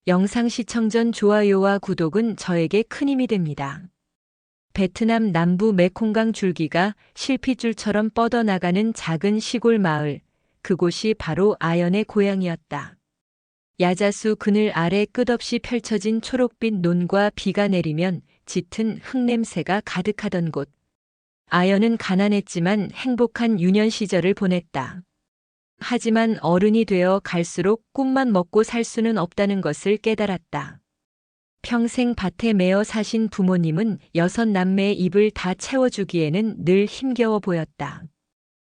영상 시청 전 좋아요와 구독은 저에게 큰 힘이 됩니다. 베트남 남부 메콩강 줄기가 실핏줄처럼 뻗어나가는 작은 시골 마을, 그곳이 바로 아연의 고향이었다. 야자수 그늘 아래 끝없이 펼쳐진 초록빛 논과 비가 내리면 짙은 흙냄새가 가득하던 곳. 아연은 가난했지만 행복한 유년 시절을 보냈다. 하지만 어른이 되어 갈수록 꿈만 먹고 살 수는 없다는 것을 깨달았다. 평생 밭에 매어 사신 부모님은 6남매의 입을 다 채워주기에는 늘 힘겨워 보였다.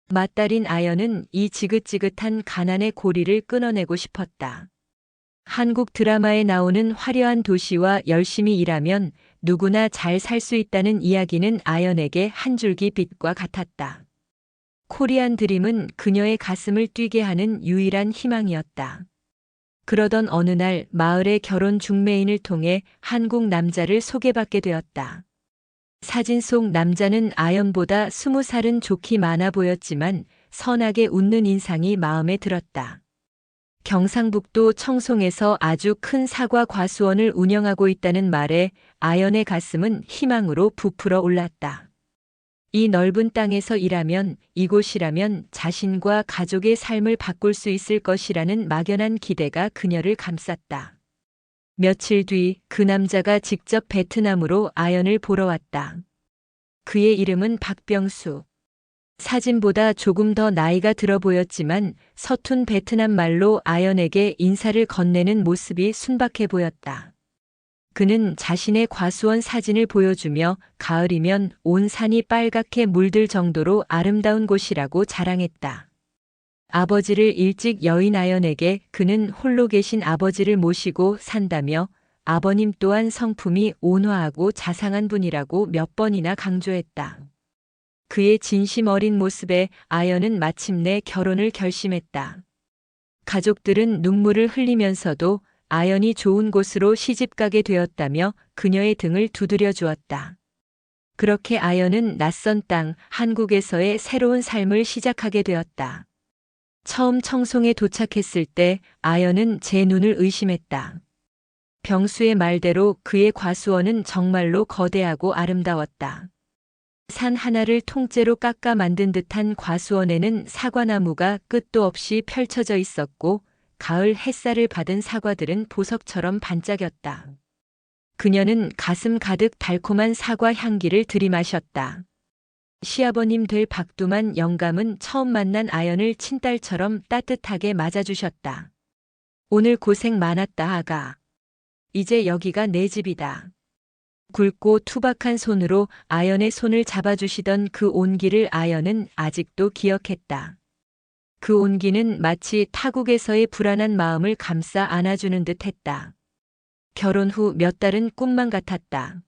맏딸인 아연은 이 지긋지긋한 가난의 고리를 끊어내고 싶었다. 한국 드라마에 나오는 화려한 도시와 열심히 일하면 누구나 잘 살 수 있다는 이야기는 아연에게 한 줄기 빛과 같았다. 코리안 드림은 그녀의 가슴을 뛰게 하는 유일한 희망이었다. 그러던 어느 날 마을의 결혼 중매인을 통해 한국 남자를 소개받게 되었다. 사진 속 남자는 아연보다 20살은 좋기 많아 보였지만 선하게 웃는 인상이 마음에 들었다. 경상북도 청송에서 아주 큰 사과 과수원을 운영하고 있다는 말에 아연의 가슴은 희망으로 부풀어 올랐다. 이 넓은 땅에서 일하면, 이곳이라면 자신과 가족의 삶을 바꿀 수 있을 것이라는 막연한 기대가 그녀를 감쌌다. 며칠 뒤 그 남자가 직접 베트남으로 아연을 보러 왔다. 그의 이름은 박병수. 사진보다 조금 더 나이가 들어 보였지만 서툰 베트남 말로 아연에게 인사를 건네는 모습이 순박해 보였다. 그는 자신의 과수원 사진을 보여주며 가을이면 온 산이 빨갛게 물들 정도로 아름다운 곳이라고 자랑했다. 아버지를 일찍 여인 아연에게 그는 홀로 계신 아버지를 모시고 산다며 아버님 또한 성품이 온화하고 자상한 분이라고 몇 번이나 강조했다. 그의 진심 어린 모습에 아연은 마침내 결혼을 결심했다. 가족들은 눈물을 흘리면서도 아연이 좋은 곳으로 시집가게 되었다며 그녀의 등을 두드려 주었다. 그렇게 아연은 낯선 땅, 한국에서의 새로운 삶을 시작하게 되었다. 처음 청송에 도착했을 때 아연은 제 눈을 의심했다. 병수의 말대로 그의 과수원은 정말로 거대하고 아름다웠다. 산 하나를 통째로 깎아 만든 듯한 과수원에는 사과나무가 끝도 없이 펼쳐져 있었고 가을 햇살을 받은 사과들은 보석처럼 반짝였다. 그녀는 가슴 가득 달콤한 사과 향기를 들이마셨다. 시아버님 될 박두만 영감은 처음 만난 아연을 친딸처럼 따뜻하게 맞아주셨다. 오늘 고생 많았다, 아가. 이제 여기가 내 집이다. 굵고 투박한 손으로 아연의 손을 잡아주시던 그 온기를 아연은 아직도 기억했다. 그 온기는 마치 타국에서의 불안한 마음을 감싸 안아주는 듯 했다. 결혼 후 몇 달은 꿈만 같았다.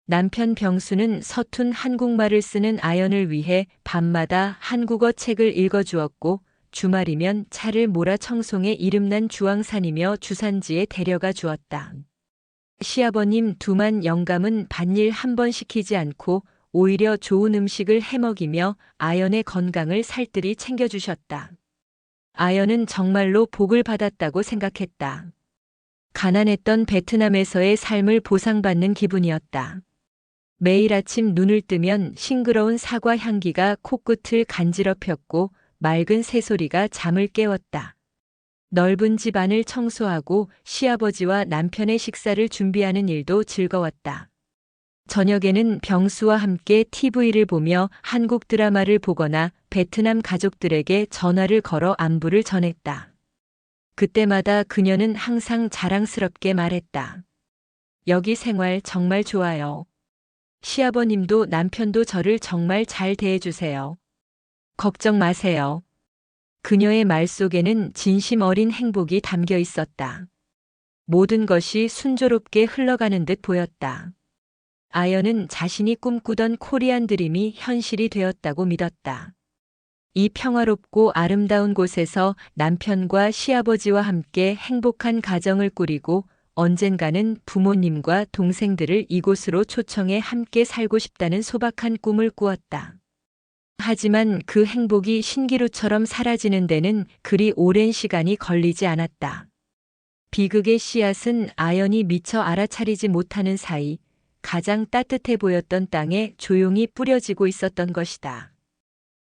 남편 병수는 서툰 한국말을 쓰는 아연을 위해 밤마다 한국어 책을 읽어주었고 주말이면 차를 몰아 청송의 이름난 주황산이며 주산지에 데려가 주었다. 시아버님 두만 영감은 밭일 한 번 시키지 않고 오히려 좋은 음식을 해먹이며 아연의 건강을 살뜰히 챙겨주셨다. 아연은 정말로 복을 받았다고 생각했다. 가난했던 베트남에서의 삶을 보상받는 기분이었다. 매일 아침 눈을 뜨면 싱그러운 사과 향기가 코끝을 간지럽혔고 맑은 새소리가 잠을 깨웠다. 넓은 집 안을 청소하고 시아버지와 남편의 식사를 준비하는 일도 즐거웠다. 저녁에는 병수와 함께 TV를 보며 한국 드라마를 보거나 베트남 가족들에게 전화를 걸어 안부를 전했다. 그때마다 그녀는 항상 자랑스럽게 말했다. 여기 생활 정말 좋아요. 시아버님도 남편도 저를 정말 잘 대해주세요. 걱정 마세요. 그녀의 말 속에는 진심 어린 행복이 담겨 있었다. 모든 것이 순조롭게 흘러가는 듯 보였다. 아연은 자신이 꿈꾸던 코리안 드림이 현실이 되었다고 믿었다. 이 평화롭고 아름다운 곳에서 남편과 시아버지와 함께 행복한 가정을 꾸리고 언젠가는 부모님과 동생들을 이곳으로 초청해 함께 살고 싶다는 소박한 꿈을 꾸었다. 하지만 그 행복이 신기루처럼 사라지는 데는 그리 오랜 시간이 걸리지 않았다. 비극의 씨앗은 아연이 미처 알아차리지 못하는 사이 가장 따뜻해 보였던 땅에 조용히 뿌려지고 있었던 것이다.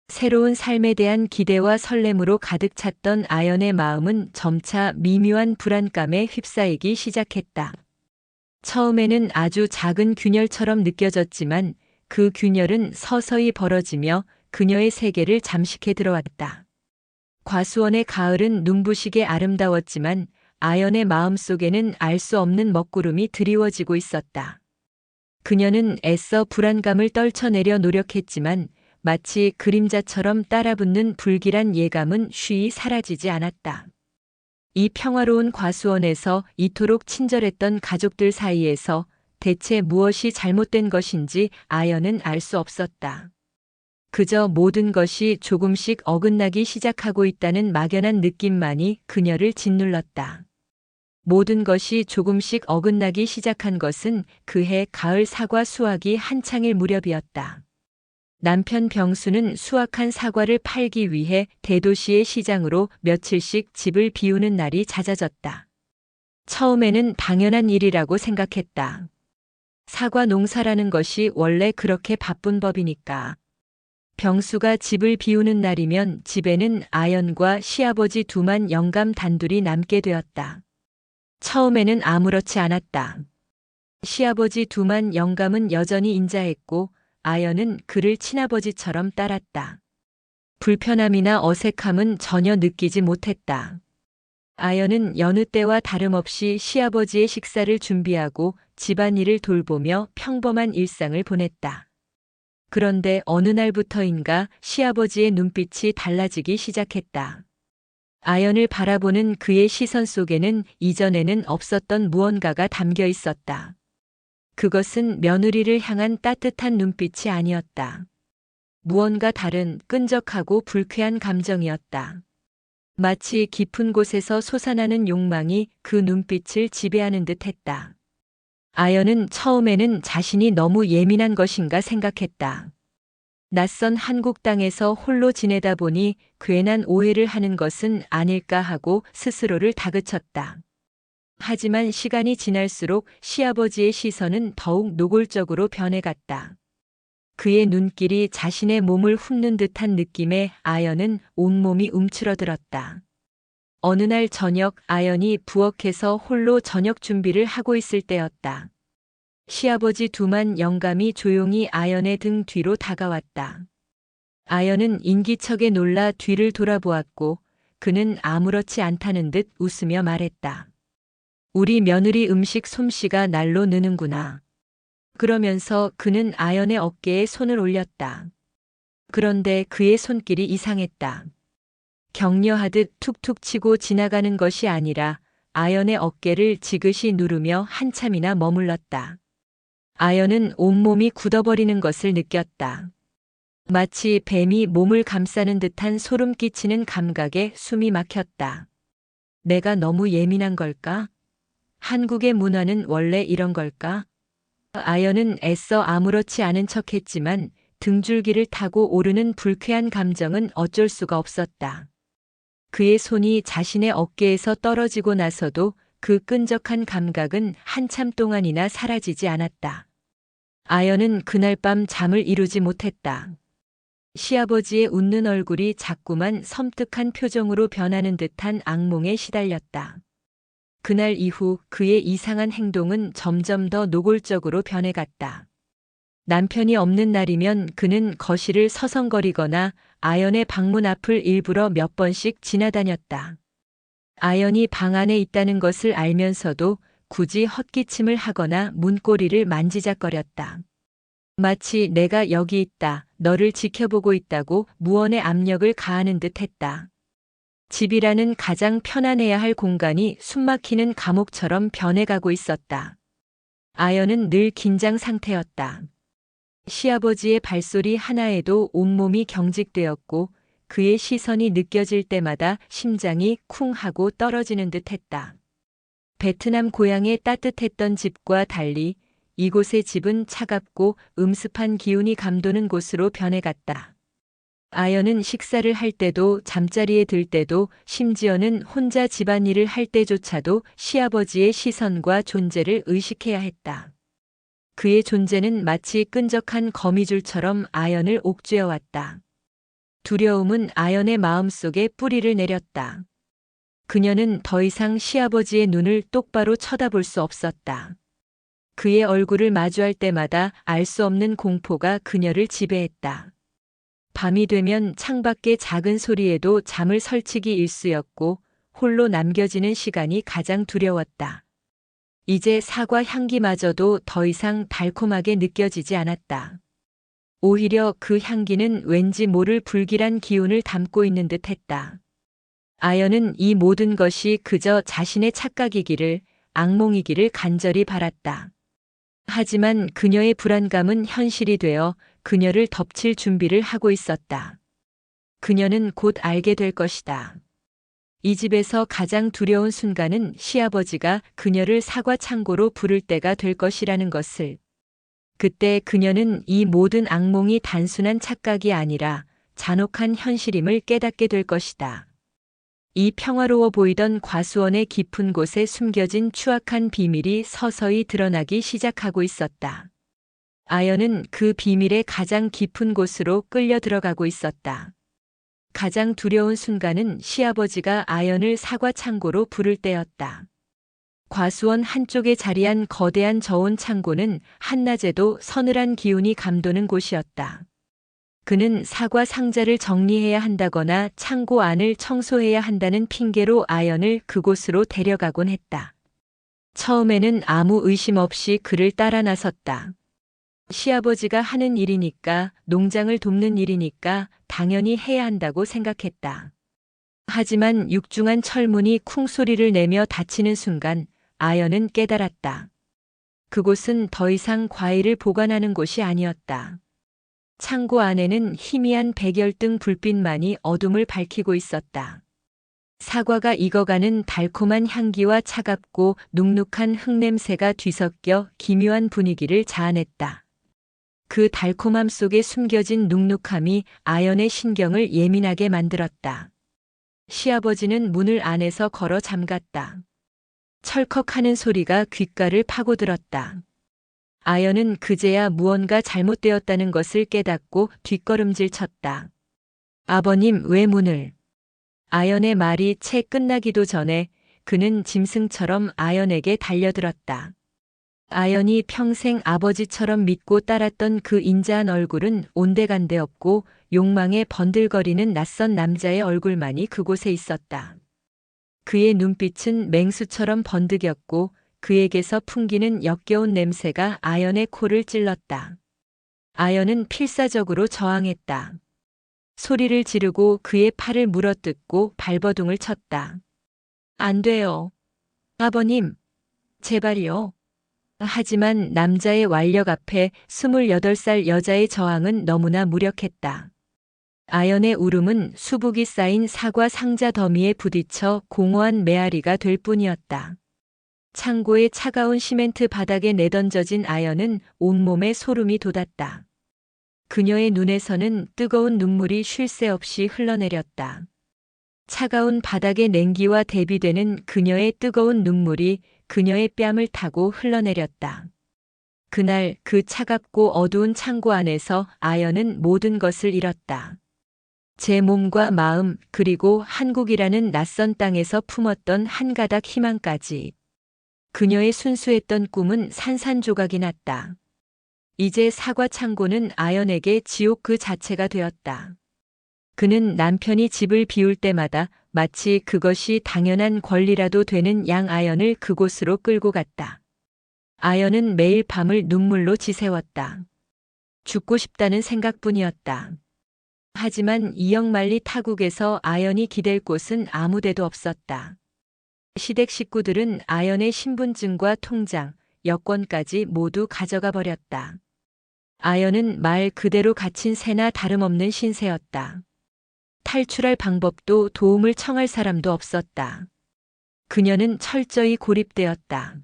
새로운 삶에 대한 기대와 설렘으로 가득 찼던 아연의 마음은 점차 미묘한 불안감에 휩싸이기 시작했다. 처음에는 아주 작은 균열처럼 느껴졌지만 그 균열은 서서히 벌어지며 그녀의 세계를 잠식해 들어왔다. 과수원의 가을은 눈부시게 아름다웠지만 아연의 마음속에는 알 수 없는 먹구름이 드리워지고 있었다. 그녀는 애써 불안감을 떨쳐내려 노력했지만 마치 그림자처럼 따라붙는 불길한 예감은 쉬이 사라지지 않았다. 이 평화로운 과수원에서 이토록 친절했던 가족들 사이에서 대체 무엇이 잘못된 것인지 아연은 알 수 없었다. 그저 모든 것이 조금씩 어긋나기 시작하고 있다는 막연한 느낌만이 그녀를 짓눌렀다. 모든 것이 조금씩 어긋나기 시작한 것은 그해 가을 사과 수확이 한창일 무렵이었다. 남편 병수는 수확한 사과를 팔기 위해 대도시의 시장으로 며칠씩 집을 비우는 날이 잦아졌다. 처음에는 당연한 일이라고 생각했다. 사과 농사라는 것이 원래 그렇게 바쁜 법이니까. 병수가 집을 비우는 날이면 집에는 아연과 시아버지 두만 영감 단둘이 남게 되었다. 처음에는 아무렇지 않았다. 시아버지 두만 영감은 여전히 인자했고 아연은 그를 친아버지처럼 따랐다. 불편함이나 어색함은 전혀 느끼지 못했다. 아연은 여느 때와 다름없이 시아버지의 식사를 준비하고 집안일을 돌보며 평범한 일상을 보냈다. 그런데 어느 날부터인가 시아버지의 눈빛이 달라지기 시작했다. 아연을 바라보는 그의 시선 속에는 이전에는 없었던 무언가가 담겨 있었다. 그것은 며느리를 향한 따뜻한 눈빛이 아니었다. 무언가 다른 끈적하고 불쾌한 감정이었다. 마치 깊은 곳에서 솟아나는 욕망이 그 눈빛을 지배하는 듯 했다. 아연은 처음에는 자신이 너무 예민한 것인가 생각했다. 낯선 한국 땅에서 홀로 지내다 보니 괜한 오해를 하는 것은 아닐까 하고 스스로를 다그쳤다. 하지만 시간이 지날수록 시아버지의 시선은 더욱 노골적으로 변해갔다. 그의 눈길이 자신의 몸을 훑는 듯한 느낌에 아연은 온몸이 움츠러들었다. 어느 날 저녁 아연이 부엌에서 홀로 저녁 준비를 하고 있을 때였다. 시아버지 두만 영감이 조용히 아연의 등 뒤로 다가왔다. 아연은 인기척에 놀라 뒤를 돌아보았고 그는 아무렇지 않다는 듯 웃으며 말했다. 우리 며느리 음식 솜씨가 날로 느는구나. 그러면서 그는 아연의 어깨에 손을 올렸다. 그런데 그의 손길이 이상했다. 격려하듯 툭툭 치고 지나가는 것이 아니라 아연의 어깨를 지그시 누르며 한참이나 머물렀다. 아연은 온몸이 굳어버리는 것을 느꼈다. 마치 뱀이 몸을 감싸는 듯한 소름 끼치는 감각에 숨이 막혔다. 내가 너무 예민한 걸까? 한국의 문화는 원래 이런 걸까? 아연은 애써 아무렇지 않은 척했지만 등줄기를 타고 오르는 불쾌한 감정은 어쩔 수가 없었다. 그의 손이 자신의 어깨에서 떨어지고 나서도 그 끈적한 감각은 한참 동안이나 사라지지 않았다. 아연은 그날 밤 잠을 이루지 못했다. 시아버지의 웃는 얼굴이 자꾸만 섬뜩한 표정으로 변하는 듯한 악몽에 시달렸다. 그날 이후 그의 이상한 행동은 점점 더 노골적으로 변해갔다. 남편이 없는 날이면 그는 거실을 서성거리거나 아연의 방문 앞을 일부러 몇 번씩 지나다녔다. 아연이 방 안에 있다는 것을 알면서도 굳이 헛기침을 하거나 문고리를 만지작거렸다. 마치 내가 여기 있다, 너를 지켜보고 있다고 무언의 압력을 가하는 듯 했다. 집이라는 가장 편안해야 할 공간이 숨막히는 감옥처럼 변해가고 있었다. 아연은 늘 긴장 상태였다. 시아버지의 발소리 하나에도 온몸이 경직되었고 그의 시선이 느껴질 때마다 심장이 쿵 하고 떨어지는 듯 했다. 베트남 고향의 따뜻했던 집과 달리 이곳의 집은 차갑고 음습한 기운이 감도는 곳으로 변해갔다. 아연은 식사를 할 때도 잠자리에 들 때도 심지어는 혼자 집안일을 할 때조차도 시아버지의 시선과 존재를 의식해야 했다. 그의 존재는 마치 끈적한 거미줄처럼 아연을 옥죄어 왔다. 두려움은 아연의 마음속에 뿌리를 내렸다. 그녀는 더 이상 시아버지의 눈을 똑바로 쳐다볼 수 없었다. 그의 얼굴을 마주할 때마다 알 수 없는 공포가 그녀를 지배했다. 밤이 되면 창밖의 작은 소리에도 잠을 설치기 일쑤였고 홀로 남겨지는 시간이 가장 두려웠다. 이제 사과 향기마저도 더 이상 달콤하게 느껴지지 않았다. 오히려 그 향기는 왠지 모를 불길한 기운을 담고 있는 듯 했다. 아연은 이 모든 것이 그저 자신의 착각이기를, 악몽이기를 간절히 바랐다. 하지만 그녀의 불안감은 현실이 되어 그녀를 덮칠 준비를 하고 있었다. 그녀는 곧 알게 될 것이다. 이 집에서 가장 두려운 순간은 시아버지가 그녀를 사과 창고로 부를 때가 될 것이라는 것을. 그때 그녀는 이 모든 악몽이 단순한 착각이 아니라 잔혹한 현실임을 깨닫게 될 것이다. 이 평화로워 보이던 과수원의 깊은 곳에 숨겨진 추악한 비밀이 서서히 드러나기 시작하고 있었다. 아연은 그 비밀의 가장 깊은 곳으로 끌려 들어가고 있었다. 가장 두려운 순간은 시아버지가 아연을 사과 창고로 부를 때였다. 과수원 한쪽에 자리한 거대한 저온 창고는 한낮에도 서늘한 기운이 감도는 곳이었다. 그는 사과 상자를 정리해야 한다거나 창고 안을 청소해야 한다는 핑계로 아연을 그곳으로 데려가곤 했다. 처음에는 아무 의심 없이 그를 따라 나섰다. 시아버지가 하는 일이니까, 농장을 돕는 일이니까 당연히 해야 한다고 생각했다. 하지만 육중한 철문이 쿵 소리를 내며 닫히는 순간 아연은 깨달았다. 그곳은 더 이상 과일을 보관하는 곳이 아니었다. 창고 안에는 희미한 백열등 불빛만이 어둠을 밝히고 있었다. 사과가 익어가는 달콤한 향기와 차갑고 눅눅한 흙냄새가 뒤섞여 기묘한 분위기를 자아냈다. 그 달콤함 속에 숨겨진 눅눅함이 아연의 신경을 예민하게 만들었다. 시아버지는 문을 안에서 걸어 잠갔다. 철컥하는 소리가 귓가를 파고들었다. 아연은 그제야 무언가 잘못되었다는 것을 깨닫고 뒷걸음질 쳤다. 아버님, 왜 문을? 아연의 말이 채 끝나기도 전에 그는 짐승처럼 아연에게 달려들었다. 아연이 평생 아버지처럼 믿고 따랐던 그 인자한 얼굴은 온데간데 없고 욕망에 번들거리는 낯선 남자의 얼굴만이 그곳에 있었다. 그의 눈빛은 맹수처럼 번득였고 그에게서 풍기는 역겨운 냄새가 아연의 코를 찔렀다. 아연은 필사적으로 저항했다. 소리를 지르고 그의 팔을 물어뜯고 발버둥을 쳤다. 안 돼요. 아버님, 제발요. 하지만 남자의 완력 앞에 28살 여자의 저항은 너무나 무력했다. 아연의 울음은 수북이 쌓인 사과 상자 더미에 부딪혀 공허한 메아리가 될 뿐이었다. 창고의 차가운 시멘트 바닥에 내던져진 아연은 온몸에 소름이 돋았다. 그녀의 눈에서는 뜨거운 눈물이 쉴 새 없이 흘러내렸다. 차가운 바닥의 냉기와 대비되는 그녀의 뜨거운 눈물이 그녀의 뺨을 타고 흘러내렸다. 그날 그 차갑고 어두운 창고 안에서 아연은 모든 것을 잃었다. 제 몸과 마음 그리고 한국이라는 낯선 땅에서 품었던 한 가닥 희망까지. 그녀의 순수했던 꿈은 산산조각이 났다. 이제 사과 창고는 아연에게 지옥 그 자체가 되었다. 그는 남편이 집을 비울 때마다 마치 그것이 당연한 권리라도 되는 양 아연을 그곳으로 끌고 갔다. 아연은 매일 밤을 눈물로 지새웠다. 죽고 싶다는 생각뿐이었다. 하지만 이영만리 타국에서 아연이 기댈 곳은 아무데도 없었다. 시댁 식구들은 아연의 신분증과 통장, 여권까지 모두 가져가 버렸다. 아연은 말 그대로 갇힌 새나 다름없는 신세였다. 탈출할 방법도 도움을 청할 사람도 없었다. 그녀는 철저히 고립되었다.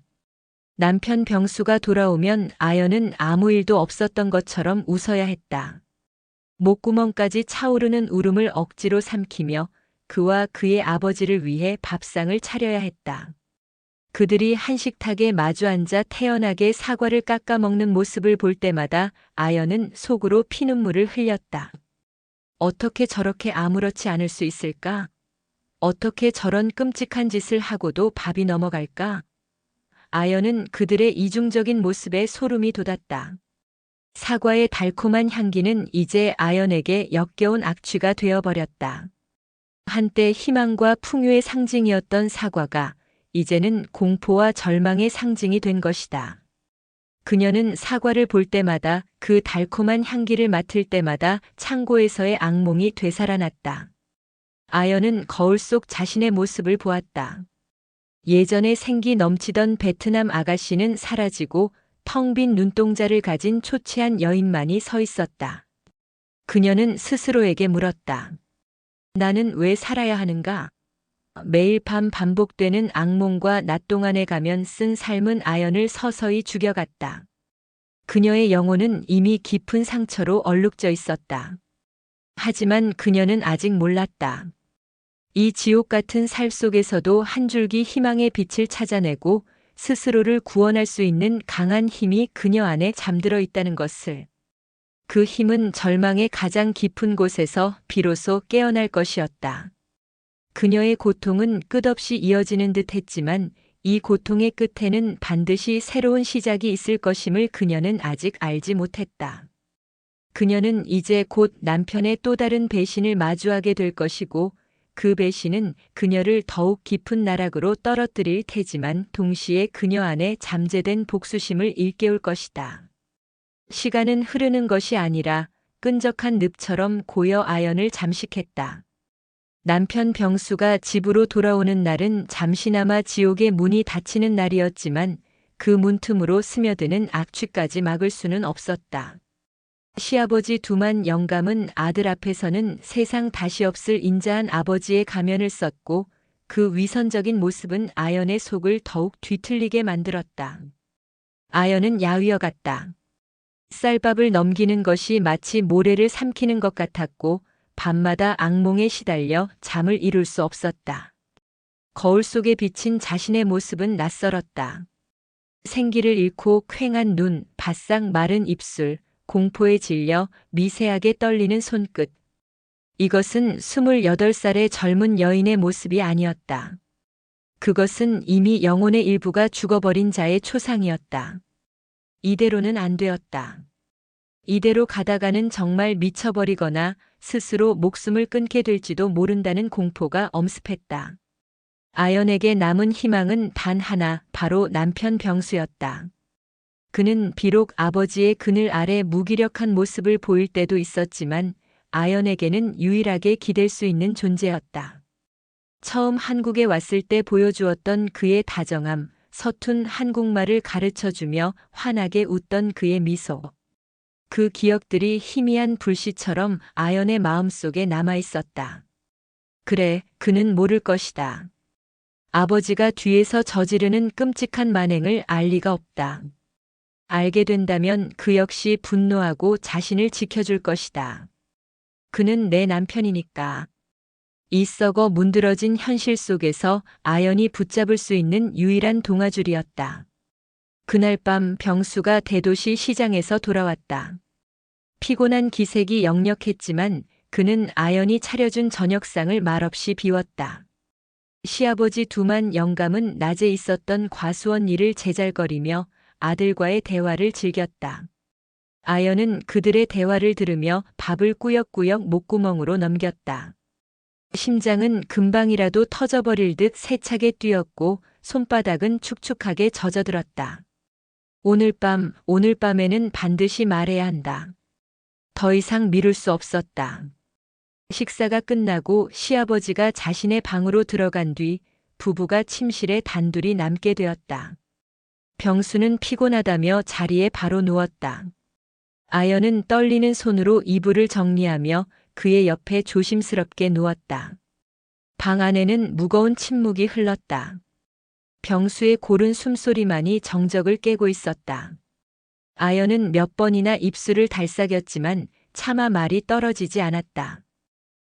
남편 병수가 돌아오면 아연은 아무 일도 없었던 것처럼 웃어야 했다. 목구멍까지 차오르는 울음을 억지로 삼키며 그와 그의 아버지를 위해 밥상을 차려야 했다. 그들이 한식탁에 마주 앉아 태연하게 사과를 깎아 먹는 모습을 볼 때마다 아연은 속으로 피눈물을 흘렸다. 어떻게 저렇게 아무렇지 않을 수 있을까? 어떻게 저런 끔찍한 짓을 하고도 밥이 넘어갈까? 아연은 그들의 이중적인 모습에 소름이 돋았다. 사과의 달콤한 향기는 이제 아연에게 역겨운 악취가 되어버렸다. 한때 희망과 풍요의 상징이었던 사과가 이제는 공포와 절망의 상징이 된 것이다. 그녀는 사과를 볼 때마다, 그 달콤한 향기를 맡을 때마다 창고에서의 악몽이 되살아났다. 아연은 거울 속 자신의 모습을 보았다. 예전에 생기 넘치던 베트남 아가씨는 사라지고 텅 빈 눈동자를 가진 초췌한 여인만이 서 있었다. 그녀는 스스로에게 물었다. 나는 왜 살아야 하는가? 매일 밤 반복되는 악몽과 낮 동안에 가면 쓴 삶은 아연을 서서히 죽여갔다. 그녀의 영혼은 이미 깊은 상처로 얼룩져 있었다. 하지만 그녀는 아직 몰랐다. 이 지옥 같은 삶 속에서도 한 줄기 희망의 빛을 찾아내고 스스로를 구원할 수 있는 강한 힘이 그녀 안에 잠들어 있다는 것을. 그 힘은 절망의 가장 깊은 곳에서 비로소 깨어날 것이었다. 그녀의 고통은 끝없이 이어지는 듯 했지만 이 고통의 끝에는 반드시 새로운 시작이 있을 것임을 그녀는 아직 알지 못했다. 그녀는 이제 곧 남편의 또 다른 배신을 마주하게 될 것이고 그 배신은 그녀를 더욱 깊은 나락으로 떨어뜨릴 테지만 동시에 그녀 안에 잠재된 복수심을 일깨울 것이다. 시간은 흐르는 것이 아니라 끈적한 늪처럼 고여 아연을 잠식했다. 남편 병수가 집으로 돌아오는 날은 잠시나마 지옥의 문이 닫히는 날이었지만 그 문틈으로 스며드는 악취까지 막을 수는 없었다. 시아버지 두만 영감은 아들 앞에서는 세상 다시 없을 인자한 아버지의 가면을 썼고 그 위선적인 모습은 아연의 속을 더욱 뒤틀리게 만들었다. 아연은 야위어 같다. 쌀밥을 넘기는 것이 마치 모래를 삼키는 것 같았고 밤마다 악몽에 시달려 잠을 이룰 수 없었다. 거울 속에 비친 자신의 모습은 낯설었다. 생기를 잃고 퀭한 눈, 바싹 마른 입술, 공포에 질려 미세하게 떨리는 손끝. 이것은 28살의 젊은 여인의 모습이 아니었다. 그것은 이미 영혼의 일부가 죽어버린 자의 초상이었다. 이대로는 안 되었다. 이대로 가다가는 정말 미쳐버리거나 스스로 목숨을 끊게 될지도 모른다는 공포가 엄습했다. 아연에게 남은 희망은 단 하나, 바로 남편 병수였다. 그는 비록 아버지의 그늘 아래 무기력한 모습을 보일 때도 있었지만 아연에게는 유일하게 기댈 수 있는 존재였다. 처음 한국에 왔을 때 보여주었던 그의 다정함, 서툰 한국말을 가르쳐주며 환하게 웃던 그의 미소. 그 기억들이 희미한 불씨처럼 아연의 마음속에 남아있었다. 그래, 그는 모를 것이다. 아버지가 뒤에서 저지르는 끔찍한 만행을 알 리가 없다. 알게 된다면 그 역시 분노하고 자신을 지켜줄 것이다. 그는 내 남편이니까. 이 썩어 문드러진 현실 속에서 아연이 붙잡을 수 있는 유일한 동아줄이었다. 그날 밤 병수가 대도시 시장에서 돌아왔다. 피곤한 기색이 역력했지만 그는 아연이 차려준 저녁상을 말없이 비웠다. 시아버지 두만 영감은 낮에 있었던 과수원 일을 제잘거리며 아들과의 대화를 즐겼다. 아연은 그들의 대화를 들으며 밥을 꾸역꾸역 목구멍으로 넘겼다. 심장은 금방이라도 터져버릴 듯 세차게 뛰었고 손바닥은 축축하게 젖어들었다. 오늘 밤에는 반드시 말해야 한다. 더 이상 미룰 수 없었다. 식사가 끝나고 시아버지가 자신의 방으로 들어간 뒤 부부가 침실에 단둘이 남게 되었다. 병수는 피곤하다며 자리에 바로 누웠다. 아연은 떨리는 손으로 이불을 정리하며 그의 옆에 조심스럽게 누웠다. 방 안에는 무거운 침묵이 흘렀다. 병수의 고른 숨소리만이 정적을 깨고 있었다. 아연은 몇 번이나 입술을 달싹였지만 차마 말이 떨어지지 않았다.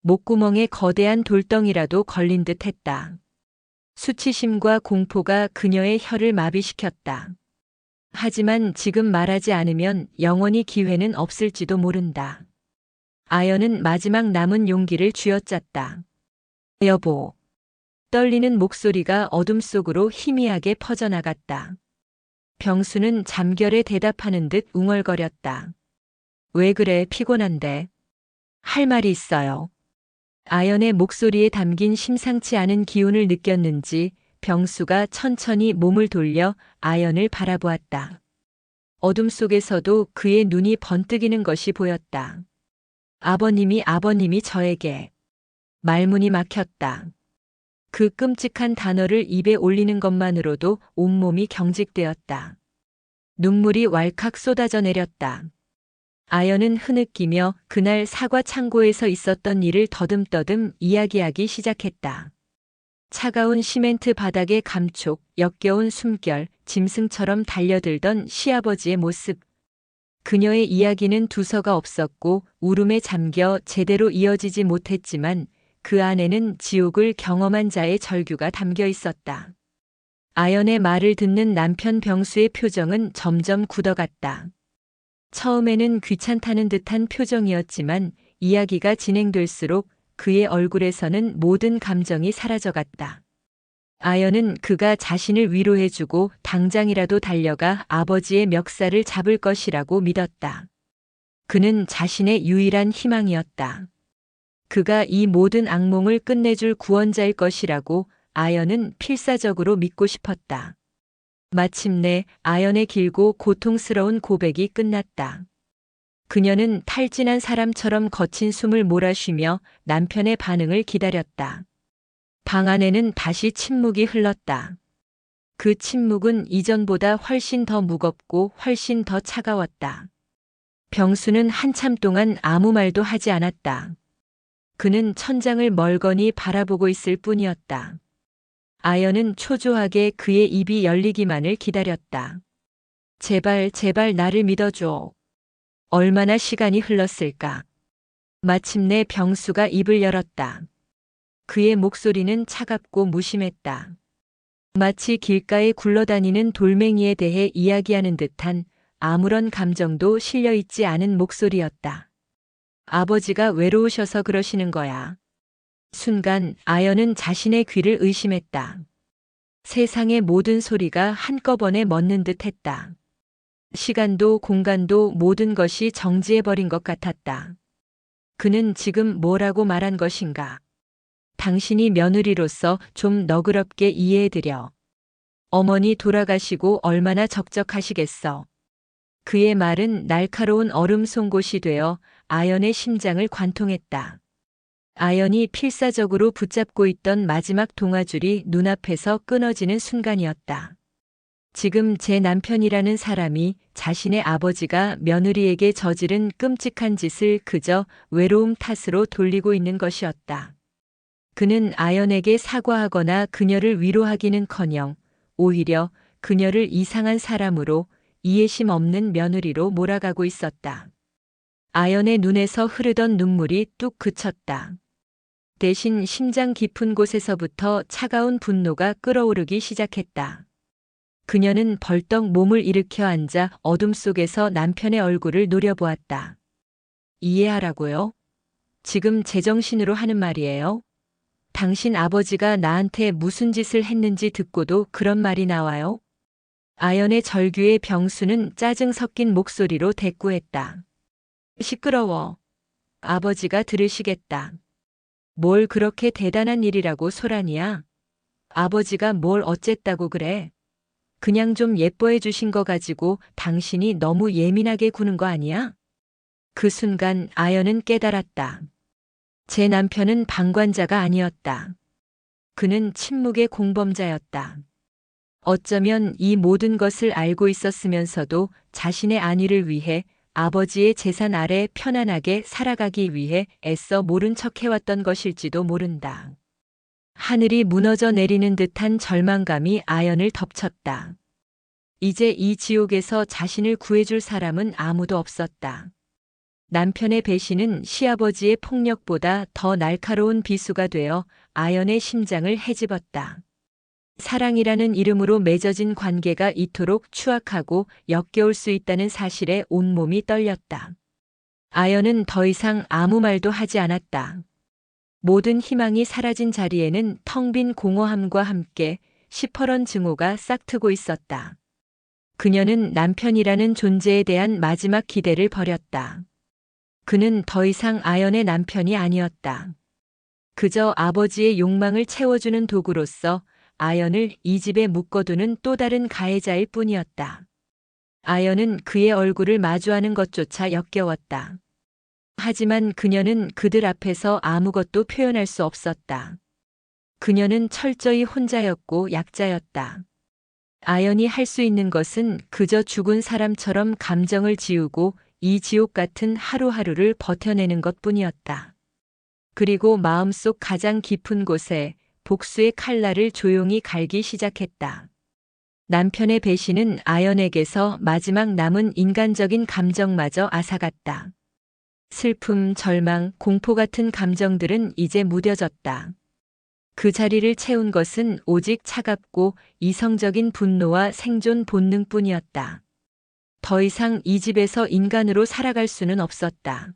목구멍에 거대한 돌덩이라도 걸린 듯 했다. 수치심과 공포가 그녀의 혀를 마비시켰다. 하지만 지금 말하지 않으면 영원히 기회는 없을지도 모른다. 아연은 마지막 남은 용기를 쥐어짰다. 여보. 떨리는 목소리가 어둠 속으로 희미하게 퍼져나갔다. 병수는 잠결에 대답하는 듯 웅얼거렸다. 왜 그래, 피곤한데? 할 말이 있어요. 아연의 목소리에 담긴 심상치 않은 기운을 느꼈는지 병수가 천천히 몸을 돌려 아연을 바라보았다. 어둠 속에서도 그의 눈이 번뜩이는 것이 보였다. 아버님이 저에게. 말문이 막혔다. 그 끔찍한 단어를 입에 올리는 것만으로도 온몸이 경직되었다. 눈물이 왈칵 쏟아져 내렸다. 아연은 흐느끼며 그날 사과 창고에서 있었던 일을 더듬더듬 이야기하기 시작했다. 차가운 시멘트 바닥의 감촉, 역겨운 숨결, 짐승처럼 달려들던 시아버지의 모습. 그녀의 이야기는 두서가 없었고 울음에 잠겨 제대로 이어지지 못했지만 그 안에는 지옥을 경험한 자의 절규가 담겨 있었다. 아연의 말을 듣는 남편 병수의 표정은 점점 굳어갔다. 처음에는 귀찮다는 듯한 표정이었지만 이야기가 진행될수록 그의 얼굴에서는 모든 감정이 사라져갔다. 아연은 그가 자신을 위로해주고 당장이라도 달려가 아버지의 멱살을 잡을 것이라고 믿었다. 그는 자신의 유일한 희망이었다. 그가 이 모든 악몽을 끝내줄 구원자일 것이라고 아연은 필사적으로 믿고 싶었다. 마침내 아연의 길고 고통스러운 고백이 끝났다. 그녀는 탈진한 사람처럼 거친 숨을 몰아쉬며 남편의 반응을 기다렸다. 방 안에는 다시 침묵이 흘렀다. 그 침묵은 이전보다 훨씬 더 무겁고 훨씬 더 차가웠다. 병수는 한참 동안 아무 말도 하지 않았다. 그는 천장을 멀거니 바라보고 있을 뿐이었다. 아연은 초조하게 그의 입이 열리기만을 기다렸다. 제발, 제발 나를 믿어줘. 얼마나 시간이 흘렀을까. 마침내 병수가 입을 열었다. 그의 목소리는 차갑고 무심했다. 마치 길가에 굴러다니는 돌멩이에 대해 이야기하는 듯한 아무런 감정도 실려 있지 않은 목소리였다. 아버지가 외로우셔서 그러시는 거야. 순간 아연은 자신의 귀를 의심했다. 세상의 모든 소리가 한꺼번에 멎는 듯 했다. 시간도 공간도 모든 것이 정지해버린 것 같았다. 그는 지금 뭐라고 말한 것인가? 당신이 며느리로서 좀 너그럽게 이해해드려. 어머니 돌아가시고 얼마나 적적하시겠어. 그의 말은 날카로운 얼음 송곳이 되어 아연의 심장을 관통했다. 아연이 필사적으로 붙잡고 있던 마지막 동아줄이 눈앞에서 끊어지는 순간이었다. 지금 제 남편이라는 사람이 자신의 아버지가 며느리에게 저지른 끔찍한 짓을 그저 외로움 탓으로 돌리고 있는 것이었다. 그는 아연에게 사과하거나 그녀를 위로하기는커녕 오히려 그녀를 이상한 사람으로 이해심 없는 며느리로 몰아가고 있었다. 아연의 눈에서 흐르던 눈물이 뚝 그쳤다. 대신 심장 깊은 곳에서부터 차가운 분노가 끓어오르기 시작했다. 그녀는 벌떡 몸을 일으켜 앉아 어둠 속에서 남편의 얼굴을 노려보았다. 이해하라고요? 지금 제정신으로 하는 말이에요? 당신 아버지가 나한테 무슨 짓을 했는지 듣고도 그런 말이 나와요? 아연의 절규에 병수는 짜증 섞인 목소리로 대꾸했다. 시끄러워. 아버지가 들으시겠다. 뭘 그렇게 대단한 일이라고 소란이야? 아버지가 뭘 어쨌다고 그래? 그냥 좀 예뻐해 주신 거 가지고 당신이 너무 예민하게 구는 거 아니야? 그 순간 아연은 깨달았다. 제 남편은 방관자가 아니었다. 그는 침묵의 공범자였다. 어쩌면 이 모든 것을 알고 있었으면서도 자신의 안위를 위해 아버지의 재산 아래 편안하게 살아가기 위해 애써 모른 척 해왔던 것일지도 모른다. 하늘이 무너져 내리는 듯한 절망감이 아연을 덮쳤다. 이제 이 지옥에서 자신을 구해줄 사람은 아무도 없었다. 남편의 배신은 시아버지의 폭력보다 더 날카로운 비수가 되어 아연의 심장을 헤집었다. 사랑이라는 이름으로 맺어진 관계가 이토록 추악하고 역겨울 수 있다는 사실에 온몸이 떨렸다. 아연은 더 이상 아무 말도 하지 않았다. 모든 희망이 사라진 자리에는 텅 빈 공허함과 함께 시퍼런 증오가 싹트고 있었다. 그녀는 남편이라는 존재에 대한 마지막 기대를 버렸다. 그는 더 이상 아연의 남편이 아니었다. 그저 아버지의 욕망을 채워주는 도구로서 아연을 이 집에 묶어두는 또 다른 가해자일 뿐이었다. 아연은 그의 얼굴을 마주하는 것조차 역겨웠다. 하지만 그녀는 그들 앞에서 아무것도 표현할 수 없었다. 그녀는 철저히 혼자였고 약자였다. 아연이 할 수 있는 것은 그저 죽은 사람처럼 감정을 지우고 이 지옥 같은 하루하루를 버텨내는 것뿐이었다. 그리고 마음속 가장 깊은 곳에 복수의 칼날을 조용히 갈기 시작했다. 남편의 배신은 아연에게서 마지막 남은 인간적인 감정마저 앗아갔다. 슬픔, 절망, 공포 같은 감정들은 이제 무뎌졌다. 그 자리를 채운 것은 오직 차갑고 이성적인 분노와 생존 본능뿐이었다. 더 이상 이 집에서 인간으로 살아갈 수는 없었다.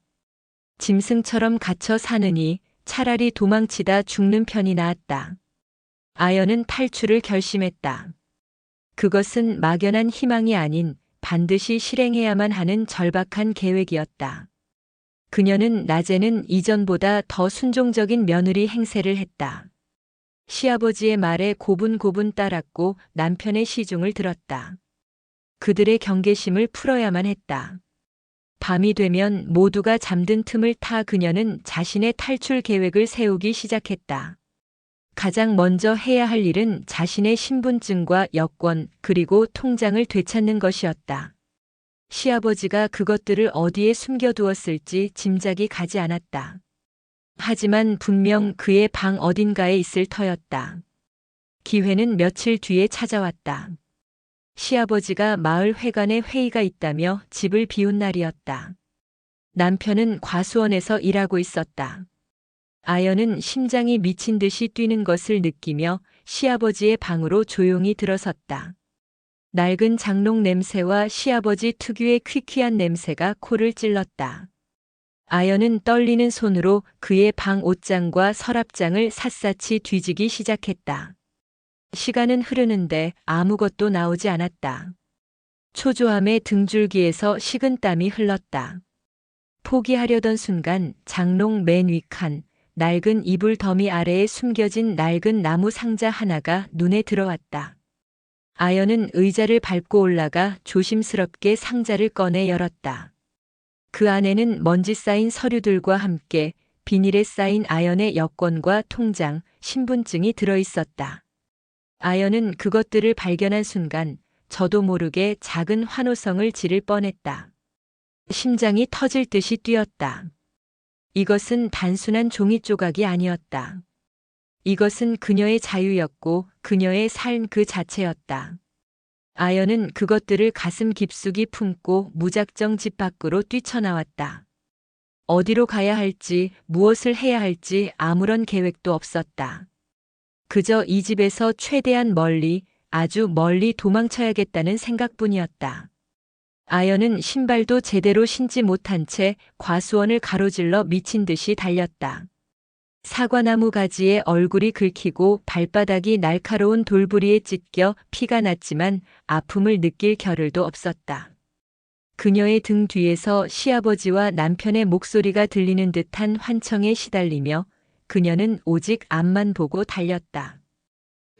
짐승처럼 갇혀 사느니 차라리 도망치다 죽는 편이 나았다. 아연은 탈출을 결심했다. 그것은 막연한 희망이 아닌 반드시 실행해야만 하는 절박한 계획이었다. 그녀는 낮에는 이전보다 더 순종적인 며느리 행세를 했다. 시아버지의 말에 고분고분 따랐고 남편의 시중을 들었다. 그들의 경계심을 풀어야만 했다. 밤이 되면 모두가 잠든 틈을 타 그녀는 자신의 탈출 계획을 세우기 시작했다. 가장 먼저 해야 할 일은 자신의 신분증과 여권 그리고 통장을 되찾는 것이었다. 시아버지가 그것들을 어디에 숨겨두었을지 짐작이 가지 않았다. 하지만 분명 그의 방 어딘가에 있을 터였다. 기회는 며칠 뒤에 찾아왔다. 시아버지가 마을 회관에 회의가 있다며 집을 비운 날이었다. 남편은 과수원에서 일하고 있었다. 아연은 심장이 미친 듯이 뛰는 것을 느끼며 시아버지의 방으로 조용히 들어섰다. 낡은 장롱 냄새와 시아버지 특유의 퀴퀴한 냄새가 코를 찔렀다. 아연은 떨리는 손으로 그의 방 옷장과 서랍장을 샅샅이 뒤지기 시작했다. 시간은 흐르는데 아무것도 나오지 않았다. 초조함의 등줄기에서 식은땀이 흘렀다. 포기하려던 순간 장롱 맨 윗칸, 낡은 이불 더미 아래에 숨겨진 낡은 나무 상자 하나가 눈에 들어왔다. 아연은 의자를 밟고 올라가 조심스럽게 상자를 꺼내 열었다. 그 안에는 먼지 쌓인 서류들과 함께 비닐에 쌓인 아연의 여권과 통장, 신분증이 들어 있었다. 아연은 그것들을 발견한 순간 저도 모르게 작은 환호성을 지를 뻔했다. 심장이 터질 듯이 뛰었다. 이것은 단순한 종이 조각이 아니었다. 이것은 그녀의 자유였고 그녀의 삶 그 자체였다. 아연은 그것들을 가슴 깊숙이 품고 무작정 집 밖으로 뛰쳐나왔다. 어디로 가야 할지, 무엇을 해야 할지 아무런 계획도 없었다. 그저 이 집에서 최대한 멀리, 아주 멀리 도망쳐야겠다는 생각뿐이었다. 아연은 신발도 제대로 신지 못한 채 과수원을 가로질러 미친 듯이 달렸다. 사과나무 가지에 얼굴이 긁히고 발바닥이 날카로운 돌부리에 찢겨 피가 났지만 아픔을 느낄 겨를도 없었다. 그녀의 등 뒤에서 시아버지와 남편의 목소리가 들리는 듯한 환청에 시달리며 그녀는 오직 앞만 보고 달렸다.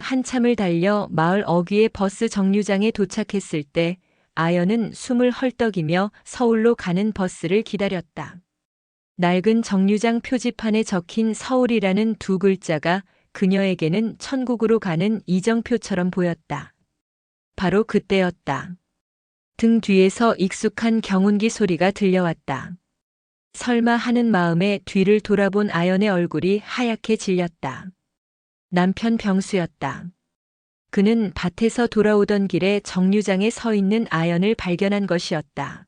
한참을 달려 마을 어귀의 버스 정류장에 도착했을 때 아연은 숨을 헐떡이며 서울로 가는 버스를 기다렸다. 낡은 정류장 표지판에 적힌 서울이라는 두 글자가 그녀에게는 천국으로 가는 이정표처럼 보였다. 바로 그때였다. 등 뒤에서 익숙한 경운기 소리가 들려왔다. 설마 하는 마음에 뒤를 돌아본 아연의 얼굴이 하얗게 질렸다. 남편 병수였다. 그는 밭에서 돌아오던 길에 정류장에 서 있는 아연을 발견한 것이었다.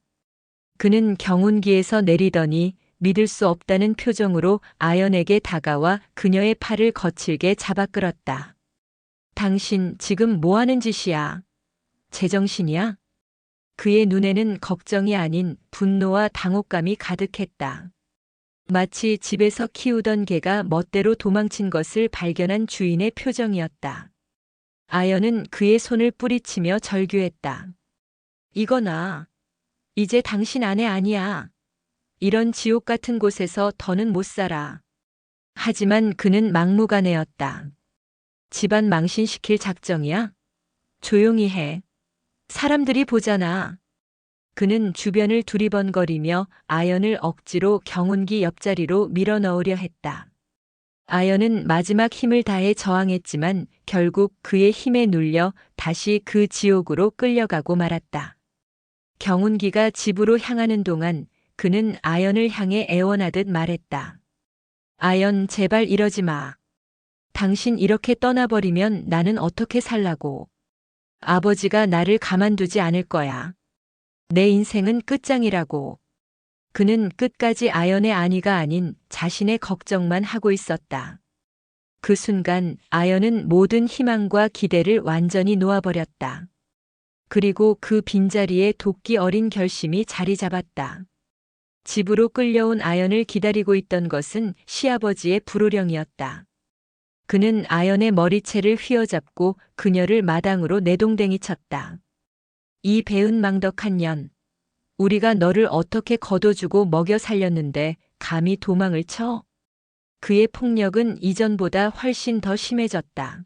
그는 경운기에서 내리더니 믿을 수 없다는 표정으로 아연에게 다가와 그녀의 팔을 거칠게 잡아 끌었다. 당신 지금 뭐 하는 짓이야? 제정신이야? 그의 눈에는 걱정이 아닌 분노와 당혹감이 가득했다. 마치 집에서 키우던 개가 멋대로 도망친 것을 발견한 주인의 표정이었다. 아연은 그의 손을 뿌리치며 절규했다. 이거나, 이제 당신 아내 아니야. 이런 지옥 같은 곳에서 더는 못 살아. 하지만 그는 막무가내였다. 집안 망신시킬 작정이야? 조용히 해. 사람들이 보잖아. 그는 주변을 두리번거리며 아연을 억지로 경운기 옆자리로 밀어 넣으려 했다. 아연은 마지막 힘을 다해 저항했지만 결국 그의 힘에 눌려 다시 그 지옥으로 끌려가고 말았다. 경운기가 집으로 향하는 동안 그는 아연을 향해 애원하듯 말했다. 아연, 제발 이러지 마. 당신 이렇게 떠나버리면 나는 어떻게 살라고. 아버지가 나를 가만두지 않을 거야. 내 인생은 끝장이라고. 그는 끝까지 아연의 아니가 아닌 자신의 걱정만 하고 있었다. 그 순간 아연은 모든 희망과 기대를 완전히 놓아버렸다. 그리고 그 빈자리에 도끼 어린 결심이 자리 잡았다. 집으로 끌려온 아연을 기다리고 있던 것은 시아버지의 불호령이었다. 그는 아연의 머리채를 휘어잡고 그녀를 마당으로 내동댕이 쳤다. 이 배은망덕한 년. 우리가 너를 어떻게 거둬주고 먹여 살렸는데 감히 도망을 쳐? 그의 폭력은 이전보다 훨씬 더 심해졌다.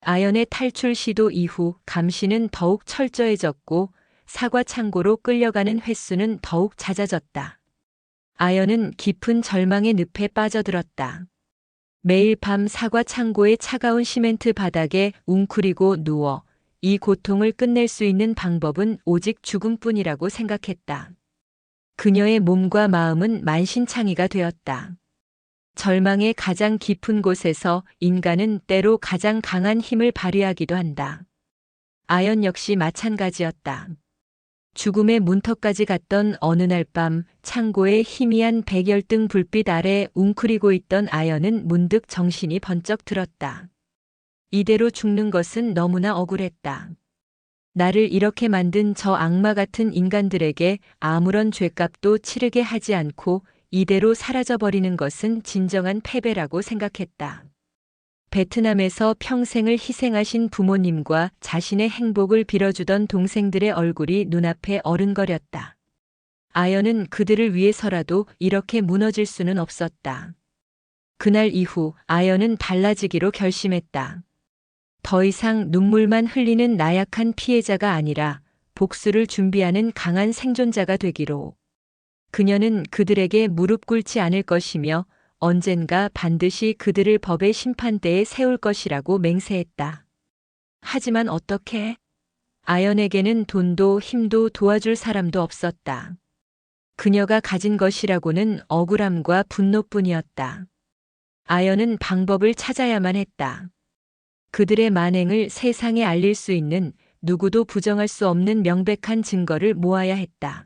아연의 탈출 시도 이후 감시는 더욱 철저해졌고 사과 창고로 끌려가는 횟수는 더욱 잦아졌다. 아연은 깊은 절망의 늪에 빠져들었다. 매일 밤 사과 창고의 차가운 시멘트 바닥에 웅크리고 누워 이 고통을 끝낼 수 있는 방법은 오직 죽음뿐이라고 생각했다. 그녀의 몸과 마음은 만신창이가 되었다. 절망의 가장 깊은 곳에서 인간은 때로 가장 강한 힘을 발휘하기도 한다. 아연 역시 마찬가지였다. 죽음의 문턱까지 갔던 어느 날 밤 창고의 희미한 백열등 불빛 아래 웅크리고 있던 아연은 문득 정신이 번쩍 들었다. 이대로 죽는 것은 너무나 억울했다. 나를 이렇게 만든 저 악마 같은 인간들에게 아무런 죗값도 치르게 하지 않고 이대로 사라져버리는 것은 진정한 패배라고 생각했다. 베트남에서 평생을 희생하신 부모님과 자신의 행복을 빌어주던 동생들의 얼굴이 눈앞에 어른거렸다. 아연은 그들을 위해서라도 이렇게 무너질 수는 없었다. 그날 이후 아연은 달라지기로 결심했다. 더 이상 눈물만 흘리는 나약한 피해자가 아니라 복수를 준비하는 강한 생존자가 되기로. 그녀는 그들에게 무릎 꿇지 않을 것이며 언젠가 반드시 그들을 법의 심판대에 세울 것이라고 맹세했다. 하지만 어떻게? 아연에게는 돈도 힘도 도와줄 사람도 없었다. 그녀가 가진 것이라고는 억울함과 분노뿐이었다. 아연은 방법을 찾아야만 했다. 그들의 만행을 세상에 알릴 수 있는 누구도 부정할 수 없는 명백한 증거를 모아야 했다.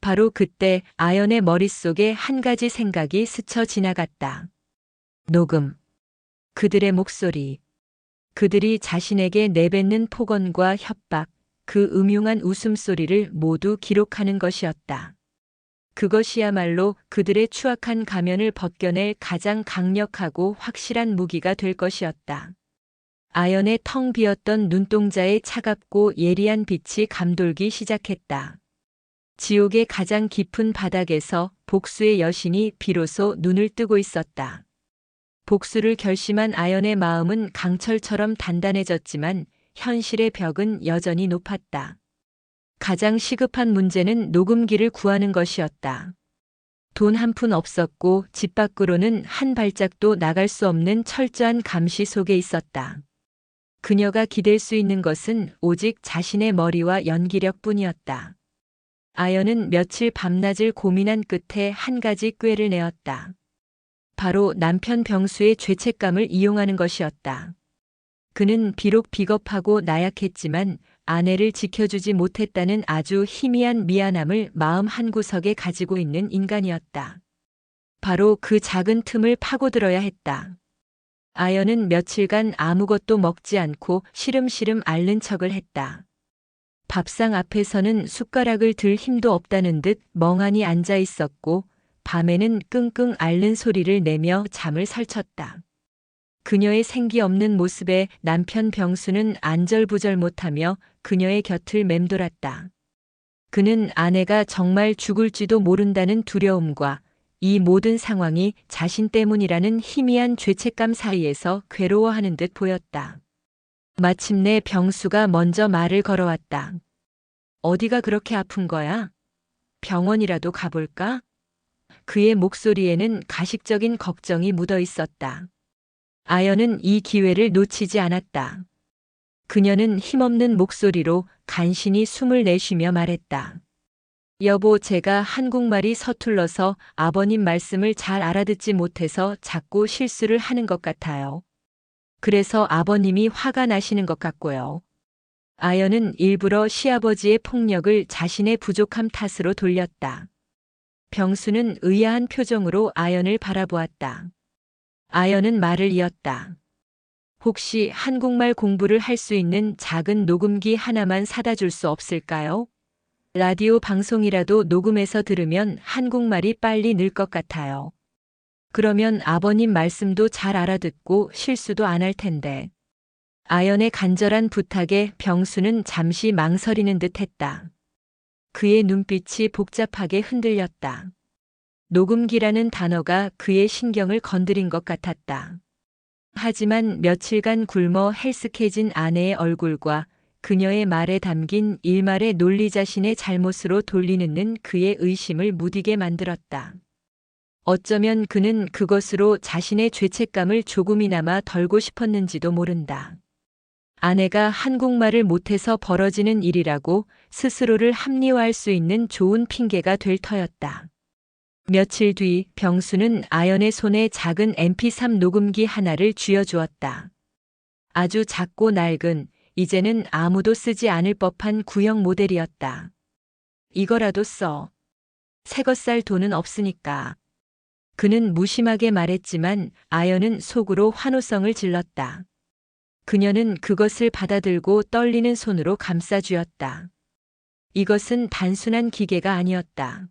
바로 그때 아연의 머릿속에 한 가지 생각이 스쳐 지나갔다. 녹음. 그들의 목소리. 그들이 자신에게 내뱉는 폭언과 협박, 그 음흉한 웃음소리를 모두 기록하는 것이었다. 그것이야말로 그들의 추악한 가면을 벗겨낼 가장 강력하고 확실한 무기가 될 것이었다. 아연의 텅 비었던 눈동자에 차갑고 예리한 빛이 감돌기 시작했다. 지옥의 가장 깊은 바닥에서 복수의 여신이 비로소 눈을 뜨고 있었다. 복수를 결심한 아연의 마음은 강철처럼 단단해졌지만 현실의 벽은 여전히 높았다. 가장 시급한 문제는 녹음기를 구하는 것이었다. 돈 한 푼 없었고 집 밖으로는 한 발짝도 나갈 수 없는 철저한 감시 속에 있었다. 그녀가 기댈 수 있는 것은 오직 자신의 머리와 연기력뿐이었다. 아연은 며칠 밤낮을 고민한 끝에 한 가지 꾀를 내었다. 바로 남편 병수의 죄책감을 이용하는 것이었다. 그는 비록 비겁하고 나약했지만 아내를 지켜주지 못했다는 아주 희미한 미안함을 마음 한구석에 가지고 있는 인간이었다. 바로 그 작은 틈을 파고들어야 했다. 아연은 며칠간 아무것도 먹지 않고 시름시름 앓는 척을 했다. 밥상 앞에서는 숟가락을 들 힘도 없다는 듯 멍하니 앉아 있었고 밤에는 끙끙 앓는 소리를 내며 잠을 설쳤다. 그녀의 생기 없는 모습에 남편 병수는 안절부절 못하며 그녀의 곁을 맴돌았다. 그는 아내가 정말 죽을지도 모른다는 두려움과 이 모든 상황이 자신 때문이라는 희미한 죄책감 사이에서 괴로워하는 듯 보였다. 마침내 병수가 먼저 말을 걸어왔다. 어디가 그렇게 아픈 거야? 병원이라도 가볼까? 그의 목소리에는 가식적인 걱정이 묻어 있었다. 아연은 이 기회를 놓치지 않았다. 그녀는 힘없는 목소리로 간신히 숨을 내쉬며 말했다. 여보, 제가 한국말이 서툴러서 아버님 말씀을 잘 알아듣지 못해서 자꾸 실수를 하는 것 같아요. 그래서 아버님이 화가 나시는 것 같고요. 아연은 일부러 시아버지의 폭력을 자신의 부족함 탓으로 돌렸다. 병수는 의아한 표정으로 아연을 바라보았다. 아연은 말을 이었다. 혹시 한국말 공부를 할 수 있는 작은 녹음기 하나만 사다 줄 수 없을까요? 라디오 방송이라도 녹음해서 들으면 한국말이 빨리 늘 것 같아요. 그러면 아버님 말씀도 잘 알아듣고 실수도 안 할 텐데. 아연의 간절한 부탁에 병수는 잠시 망설이는 듯 했다. 그의 눈빛이 복잡하게 흔들렸다. 녹음기라는 단어가 그의 신경을 건드린 것 같았다. 하지만 며칠간 굶어 헬스케진 아내의 얼굴과 그녀의 말에 담긴 일말의 논리 자신의 잘못으로 돌리는 그의 의심을 무디게 만들었다. 어쩌면 그는 그것으로 자신의 죄책감을 조금이나마 덜고 싶었는지도 모른다. 아내가 한국말을 못해서 벌어지는 일이라고 스스로를 합리화할 수 있는 좋은 핑계가 될 터였다. 며칠 뒤 병수는 아연의 손에 작은 mp3 녹음기 하나를 쥐어주었다. 아주 작고 낡은, 이제는 아무도 쓰지 않을 법한 구형 모델이었다. 이거라도 써. 새것 살 돈은 없으니까. 그는 무심하게 말했지만 아연은 속으로 환호성을 질렀다. 그녀는 그것을 받아들고 떨리는 손으로 감싸쥐었다. 이것은 단순한 기계가 아니었다.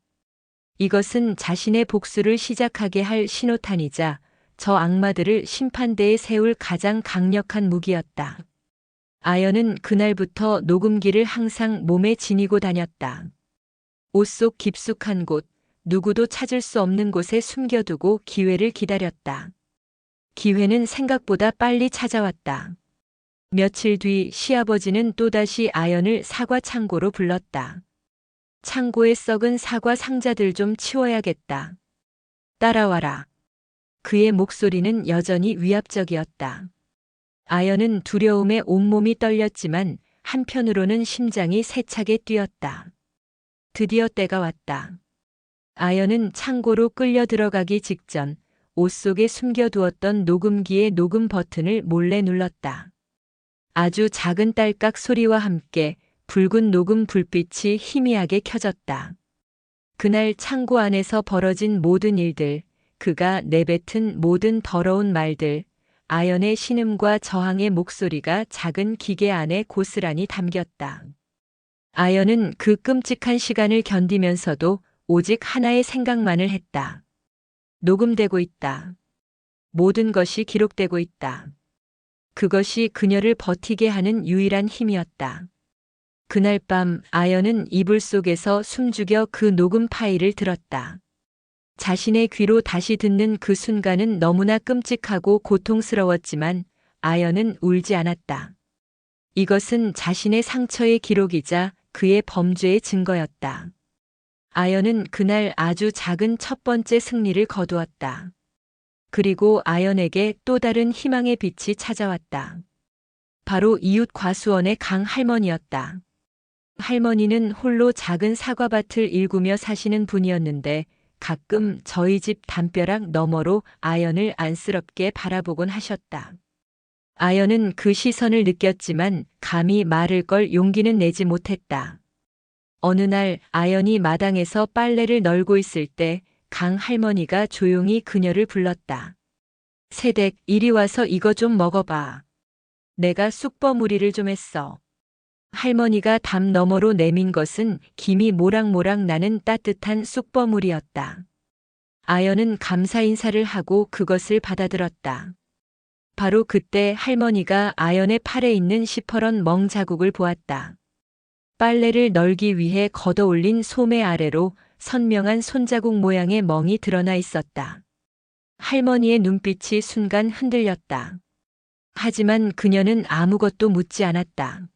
이것은 자신의 복수를 시작하게 할 신호탄이자 저 악마들을 심판대에 세울 가장 강력한 무기였다. 아연은 그날부터 녹음기를 항상 몸에 지니고 다녔다. 옷 속 깊숙한 곳, 누구도 찾을 수 없는 곳에 숨겨두고 기회를 기다렸다. 기회는 생각보다 빨리 찾아왔다. 며칠 뒤 시아버지는 또다시 아연을 사과 창고로 불렀다. 창고에 썩은 사과 상자들 좀 치워야겠다. 따라와라. 그의 목소리는 여전히 위압적이었다. 아연은 두려움에 온몸이 떨렸지만 한편으로는 심장이 세차게 뛰었다. 드디어 때가 왔다. 아연은 창고로 끌려 들어가기 직전 옷 속에 숨겨두었던 녹음기의 녹음 버튼을 몰래 눌렀다. 아주 작은 딸깍 소리와 함께 붉은 녹음 불빛이 희미하게 켜졌다. 그날 창고 안에서 벌어진 모든 일들, 그가 내뱉은 모든 더러운 말들, 아연의 신음과 저항의 목소리가 작은 기계 안에 고스란히 담겼다. 아연은 그 끔찍한 시간을 견디면서도 오직 하나의 생각만을 했다. 녹음되고 있다. 모든 것이 기록되고 있다. 그것이 그녀를 버티게 하는 유일한 힘이었다. 그날 밤 아연은 이불 속에서 숨죽여 그 녹음 파일을 들었다. 자신의 귀로 다시 듣는 그 순간은 너무나 끔찍하고 고통스러웠지만 아연은 울지 않았다. 이것은 자신의 상처의 기록이자 그의 범죄의 증거였다. 아연은 그날 아주 작은 첫 번째 승리를 거두었다. 그리고 아연에게 또 다른 희망의 빛이 찾아왔다. 바로 이웃 과수원의 강 할머니였다. 할머니는 홀로 작은 사과밭을 일구며 사시는 분이었는데 가끔 저희 집 담벼락 너머로 아연을 안쓰럽게 바라보곤 하셨다. 아연은 그 시선을 느꼈지만 감히 말을 걸 용기는 내지 못했다. 어느 날 아연이 마당에서 빨래를 널고 있을 때 강 할머니가 조용히 그녀를 불렀다. 세댁, 이리 와서 이거 좀 먹어봐. 내가 쑥버무리를 좀 했어. 할머니가 담 너머로 내민 것은 김이 모락모락 나는 따뜻한 쑥버무리였다. 아연은 감사 인사를 하고 그것을 받아들었다. 바로 그때 할머니가 아연의 팔에 있는 시퍼런 멍 자국을 보았다. 빨래를 널기 위해 걷어올린 소매 아래로 선명한 손자국 모양의 멍이 드러나 있었다. 할머니의 눈빛이 순간 흔들렸다. 하지만 그녀는 아무것도 묻지 않았다.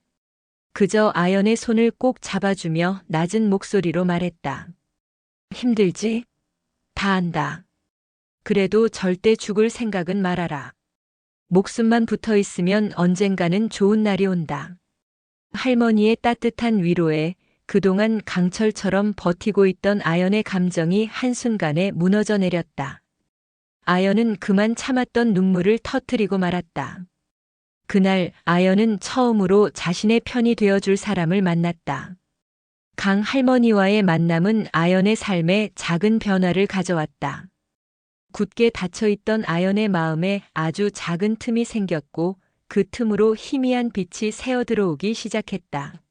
그저 아연의 손을 꼭 잡아주며 낮은 목소리로 말했다. 힘들지? 다 안다. 그래도 절대 죽을 생각은 말아라. 목숨만 붙어 있으면 언젠가는 좋은 날이 온다. 할머니의 따뜻한 위로에 그동안 강철처럼 버티고 있던 아연의 감정이 한순간에 무너져 내렸다. 아연은 그만 참았던 눈물을 터뜨리고 말았다. 그날 아연은 처음으로 자신의 편이 되어줄 사람을 만났다. 강 할머니와의 만남은 아연의 삶에 작은 변화를 가져왔다. 굳게 닫혀있던 아연의 마음에 아주 작은 틈이 생겼고 그 틈으로 희미한 빛이 새어 들어오기 시작했다.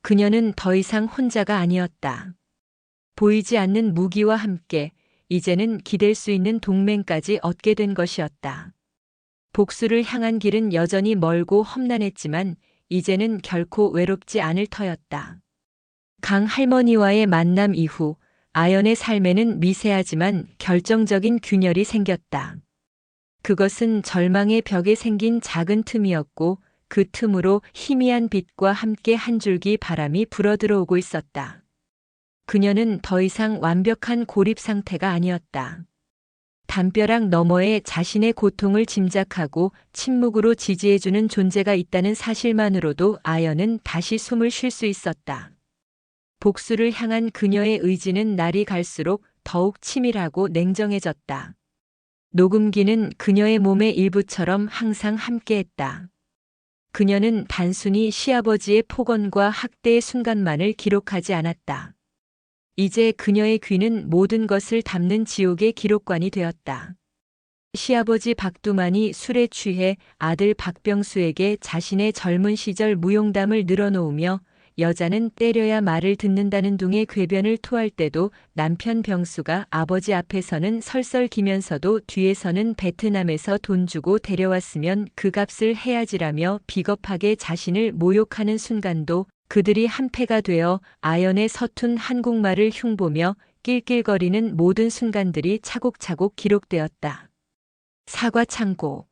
그녀는 더 이상 혼자가 아니었다. 보이지 않는 무기와 함께 이제는 기댈 수 있는 동맹까지 얻게 된 것이었다. 복수를 향한 길은 여전히 멀고 험난했지만 이제는 결코 외롭지 않을 터였다. 강 할머니와의 만남 이후 아연의 삶에는 미세하지만 결정적인 균열이 생겼다. 그것은 절망의 벽에 생긴 작은 틈이었고 그 틈으로 희미한 빛과 함께 한 줄기 바람이 불어들어오고 있었다. 그녀는 더 이상 완벽한 고립 상태가 아니었다. 담벼락 너머에 자신의 고통을 짐작하고 침묵으로 지지해주는 존재가 있다는 사실만으로도 아연은 다시 숨을 쉴 수 있었다. 복수를 향한 그녀의 의지는 날이 갈수록 더욱 치밀하고 냉정해졌다. 녹음기는 그녀의 몸의 일부처럼 항상 함께했다. 그녀는 단순히 시아버지의 폭언과 학대의 순간만을 기록하지 않았다. 이제 그녀의 귀는 모든 것을 담는 지옥의 기록관이 되었다. 시아버지 박두만이 술에 취해 아들 박병수에게 자신의 젊은 시절 무용담을 늘어놓으며 여자는 때려야 말을 듣는다는 둥의 궤변을 토할 때도 남편 병수가 아버지 앞에서는 설설기면서도 뒤에서는 베트남에서 돈 주고 데려왔으면 그 값을 해야지라며 비겁하게 자신을 모욕하는 순간도 그들이 한패가 되어 아연의 서툰 한국말을 흉보며 낄낄거리는 모든 순간들이 차곡차곡 기록되었다. 사과창고.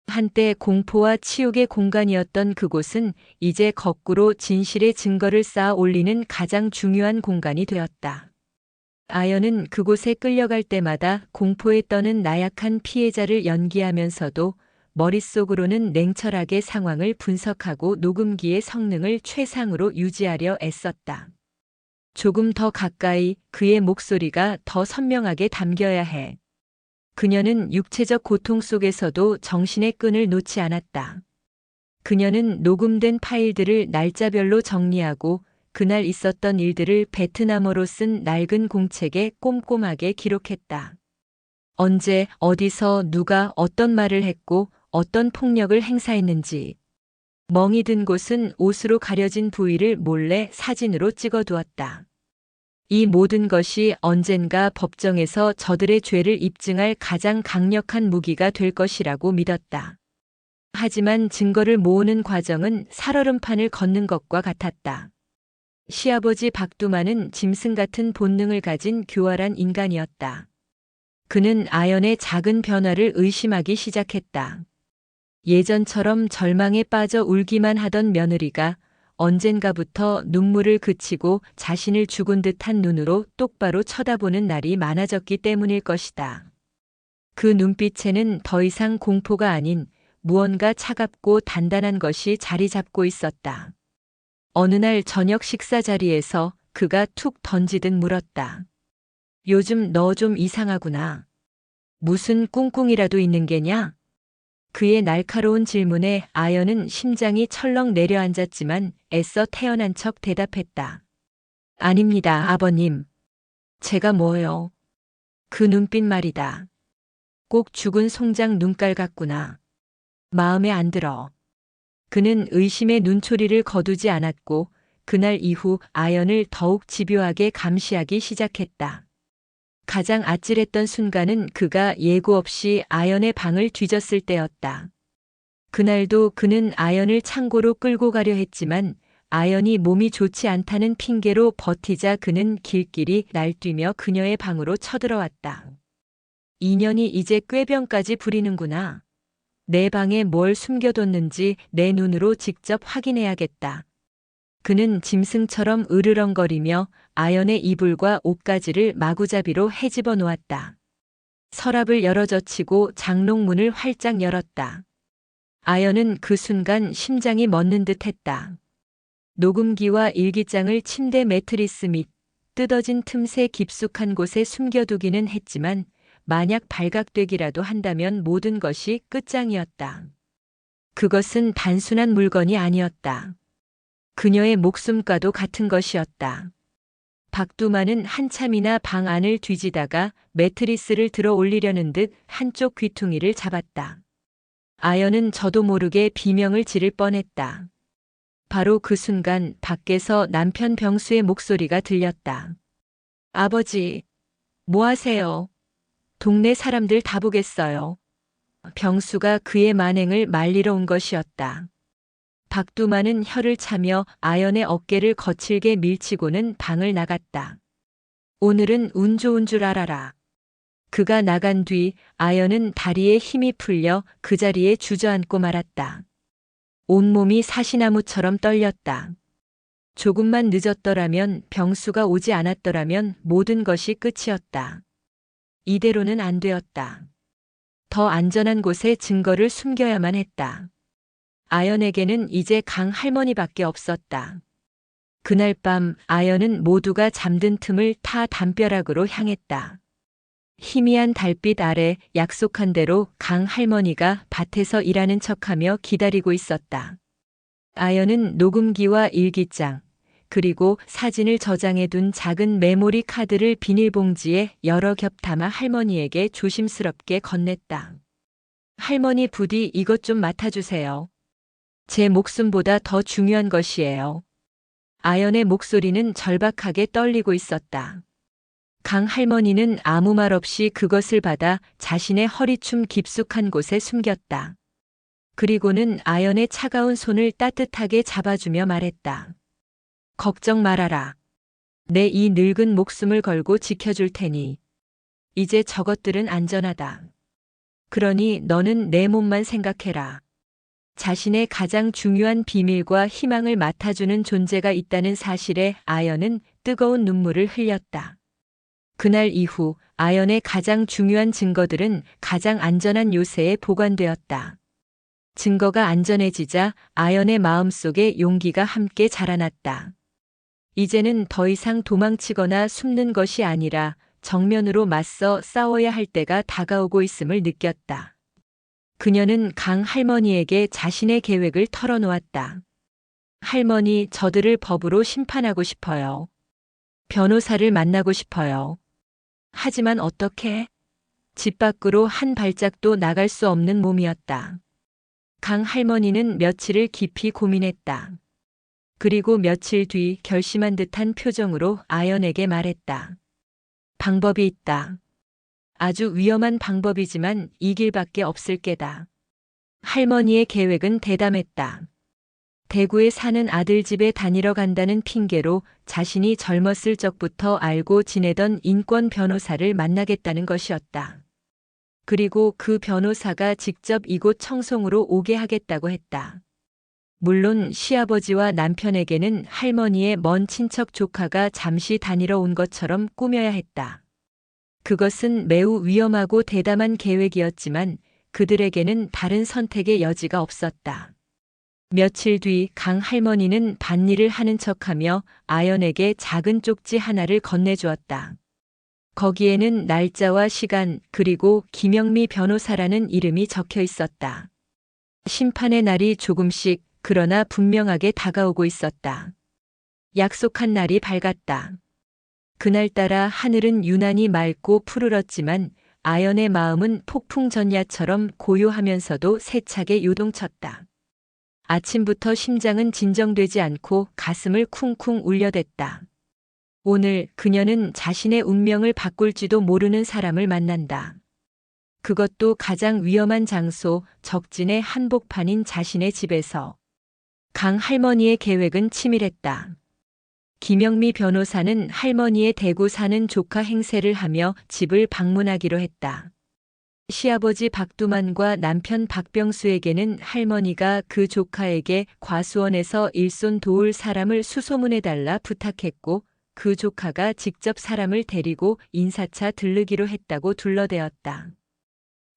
한때 공포와 치욕의 공간이었던 그곳은 이제 거꾸로 진실의 증거를 쌓아 올리는 가장 중요한 공간이 되었다. 아연은 그곳에 끌려갈 때마다 공포에 떠는 나약한 피해자를 연기하면서도 머릿속으로는 냉철하게 상황을 분석하고 녹음기의 성능을 최상으로 유지하려 애썼다. 조금 더 가까이 그의 목소리가 더 선명하게 담겨야 해. 그녀는 육체적 고통 속에서도 정신의 끈을 놓지 않았다. 그녀는 녹음된 파일들을 날짜별로 정리하고 그날 있었던 일들을 베트남어로 쓴 낡은 공책에 꼼꼼하게 기록했다. 언제, 어디서, 누가 어떤 말을 했고 어떤 폭력을 행사했는지. 멍이 든 곳은 옷으로 가려진 부위를 몰래 사진으로 찍어두었다. 이 모든 것이 언젠가 법정에서 저들의 죄를 입증할 가장 강력한 무기가 될 것이라고 믿었다. 하지만 증거를 모으는 과정은 살얼음판을 걷는 것과 같았다. 시아버지 박두만은 짐승 같은 본능을 가진 교활한 인간이었다. 그는 아연의 작은 변화를 의심하기 시작했다. 예전처럼 절망에 빠져 울기만 하던 며느리가 언젠가부터 눈물을 그치고 자신을 죽은 듯한 눈으로 똑바로 쳐다보는 날이 많아졌기 때문일 것이다. 그 눈빛에는 더 이상 공포가 아닌 무언가 차갑고 단단한 것이 자리 잡고 있었다. 어느 날 저녁 식사 자리에서 그가 툭 던지듯 물었다. 요즘 너 좀 이상하구나. 무슨 꿍꿍이라도 있는 게냐? 그의 날카로운 질문에 아연은 심장이 철렁 내려앉았지만 애써 태어난 척 대답했다. 아닙니다, 아버님. 제가 뭐요? 그 눈빛 말이다. 꼭 죽은 송장 눈깔 같구나. 마음에 안 들어. 그는 의심의 눈초리를 거두지 않았고 그날 이후 아연을 더욱 집요하게 감시하기 시작했다. 가장 아찔했던 순간은 그가 예고 없이 아연의 방을 뒤졌을 때였다. 그날도 그는 아연을 창고로 끌고 가려 했지만 아연이 몸이 좋지 않다는 핑계로 버티자 그는 길길이 날뛰며 그녀의 방으로 쳐들어왔다. 인연이 이제 꾀병까지 부리는구나. 내 방에 뭘 숨겨뒀는지 내 눈으로 직접 확인해야겠다. 그는 짐승처럼 으르렁거리며 아연의 이불과 옷가지를 마구잡이로 헤집어 놓았다. 서랍을 열어젖히고 장롱문을 활짝 열었다. 아연은 그 순간 심장이 멎는 듯 했다. 녹음기와 일기장을 침대 매트리스 및 뜯어진 틈새 깊숙한 곳에 숨겨두기는 했지만 만약 발각되기라도 한다면 모든 것이 끝장이었다. 그것은 단순한 물건이 아니었다. 그녀의 목숨과도 같은 것이었다. 박두만은 한참이나 방 안을 뒤지다가 매트리스를 들어 올리려는 듯 한쪽 귀퉁이를 잡았다. 아연은 저도 모르게 비명을 지를 뻔했다. 바로 그 순간 밖에서 남편 병수의 목소리가 들렸다. 아버지, 뭐 하세요? 동네 사람들 다 보겠어요. 병수가 그의 만행을 말리러 온 것이었다. 박두만은 혀를 차며 아연의 어깨를 거칠게 밀치고는 방을 나갔다. 오늘은 운 좋은 줄 알아라. 그가 나간 뒤 아연은 다리에 힘이 풀려 그 자리에 주저앉고 말았다. 온몸이 사시나무처럼 떨렸다. 조금만 늦었더라면 병수가 오지 않았더라면 모든 것이 끝이었다. 이대로는 안 되었다. 더 안전한 곳에 증거를 숨겨야만 했다. 아연에게는 이제 강 할머니밖에 없었다. 그날 밤 아연은 모두가 잠든 틈을 타 담벼락으로 향했다. 희미한 달빛 아래 약속한 대로 강 할머니가 밭에서 일하는 척하며 기다리고 있었다. 아연은 녹음기와 일기장, 그리고 사진을 저장해둔 작은 메모리 카드를 비닐봉지에 여러 겹 담아 할머니에게 조심스럽게 건넸다. 할머니 부디 이것 좀 맡아주세요. 제 목숨보다 더 중요한 것이에요. 아연의 목소리는 절박하게 떨리고 있었다. 강 할머니는 아무 말 없이 그것을 받아 자신의 허리춤 깊숙한 곳에 숨겼다. 그리고는 아연의 차가운 손을 따뜻하게 잡아주며 말했다. 걱정 말아라. 내 이 늙은 목숨을 걸고 지켜줄 테니. 이제 저것들은 안전하다. 그러니 너는 내 몸만 생각해라. 자신의 가장 중요한 비밀과 희망을 맡아주는 존재가 있다는 사실에 아연은 뜨거운 눈물을 흘렸다. 그날 이후 아연의 가장 중요한 증거들은 가장 안전한 요새에 보관되었다. 증거가 안전해지자 아연의 마음속에 용기가 함께 자라났다. 이제는 더 이상 도망치거나 숨는 것이 아니라 정면으로 맞서 싸워야 할 때가 다가오고 있음을 느꼈다. 그녀는 강 할머니에게 자신의 계획을 털어놓았다. 할머니, 저들을 법으로 심판하고 싶어요. 변호사를 만나고 싶어요. 하지만 어떻게? 집 밖으로 한 발짝도 나갈 수 없는 몸이었다. 강 할머니는 며칠을 깊이 고민했다. 그리고 며칠 뒤 결심한 듯한 표정으로 아연에게 말했다. 방법이 있다. 아주 위험한 방법이지만 이 길밖에 없을 게다. 할머니의 계획은 대담했다. 대구에 사는 아들 집에 다니러 간다는 핑계로 자신이 젊었을 적부터 알고 지내던 인권 변호사를 만나겠다는 것이었다. 그리고 그 변호사가 직접 이곳 청송으로 오게 하겠다고 했다. 물론 시아버지와 남편에게는 할머니의 먼 친척 조카가 잠시 다니러 온 것처럼 꾸며야 했다. 그것은 매우 위험하고 대담한 계획이었지만 그들에게는 다른 선택의 여지가 없었다. 며칠 뒤 강 할머니는 밭일을 하는 척하며 아연에게 작은 쪽지 하나를 건네주었다. 거기에는 날짜와 시간 그리고 김영미 변호사라는 이름이 적혀 있었다. 심판의 날이 조금씩 그러나 분명하게 다가오고 있었다. 약속한 날이 밝았다. 그날따라 하늘은 유난히 맑고 푸르렀지만 아연의 마음은 폭풍 전야처럼 고요하면서도 세차게 요동쳤다. 아침부터 심장은 진정되지 않고 가슴을 쿵쿵 울려댔다. 오늘 그녀는 자신의 운명을 바꿀지도 모르는 사람을 만난다. 그것도 가장 위험한 장소, 적진의 한복판인 자신의 집에서. 강 할머니의 계획은 치밀했다. 김영미 변호사는 할머니의 대구 사는 조카 행세를 하며 집을 방문하기로 했다. 시아버지 박두만과 남편 박병수에게는 할머니가 그 조카에게 과수원에서 일손 도울 사람을 수소문해달라 부탁했고 그 조카가 직접 사람을 데리고 인사차 들르기로 했다고 둘러대었다.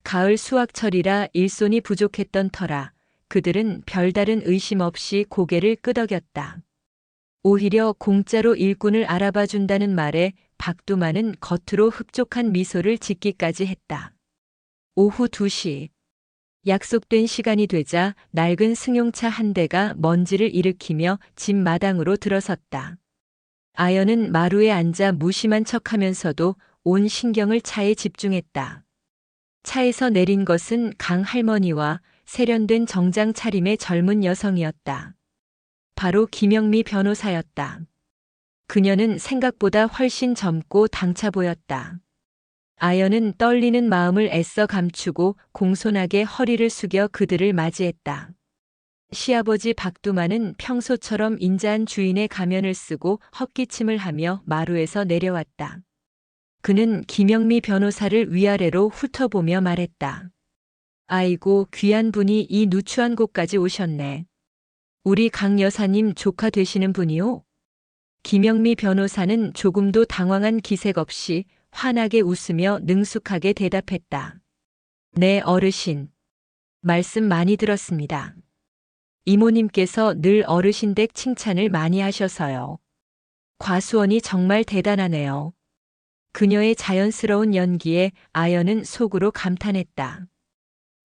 가을 수확철이라 일손이 부족했던 터라 그들은 별다른 의심 없이 고개를 끄덕였다. 오히려 공짜로 일꾼을 알아봐 준다는 말에 박두만은 겉으로 흡족한 미소를 짓기까지 했다. 오후 2시. 약속된 시간이 되자 낡은 승용차 한 대가 먼지를 일으키며 집 마당으로 들어섰다. 아연은 마루에 앉아 무심한 척하면서도 온 신경을 차에 집중했다. 차에서 내린 것은 강 할머니와 세련된 정장 차림의 젊은 여성이었다. 바로 김영미 변호사였다. 그녀는 생각보다 훨씬 젊고 당차 보였다. 아연은 떨리는 마음을 애써 감추고 공손하게 허리를 숙여 그들을 맞이했다. 시아버지 박두만은 평소처럼 인자한 주인의 가면을 쓰고 헛기침을 하며 마루에서 내려왔다. 그는 김영미 변호사를 위아래로 훑어보며 말했다. 아이고, 귀한 분이 이 누추한 곳까지 오셨네. 우리 강 여사님 조카 되시는 분이요? 김영미 변호사는 조금도 당황한 기색 없이 환하게 웃으며 능숙하게 대답했다. 네, 어르신. 말씀 많이 들었습니다. 이모님께서 늘 어르신 댁 칭찬을 많이 하셔서요. 과수원이 정말 대단하네요. 그녀의 자연스러운 연기에 아연은 속으로 감탄했다.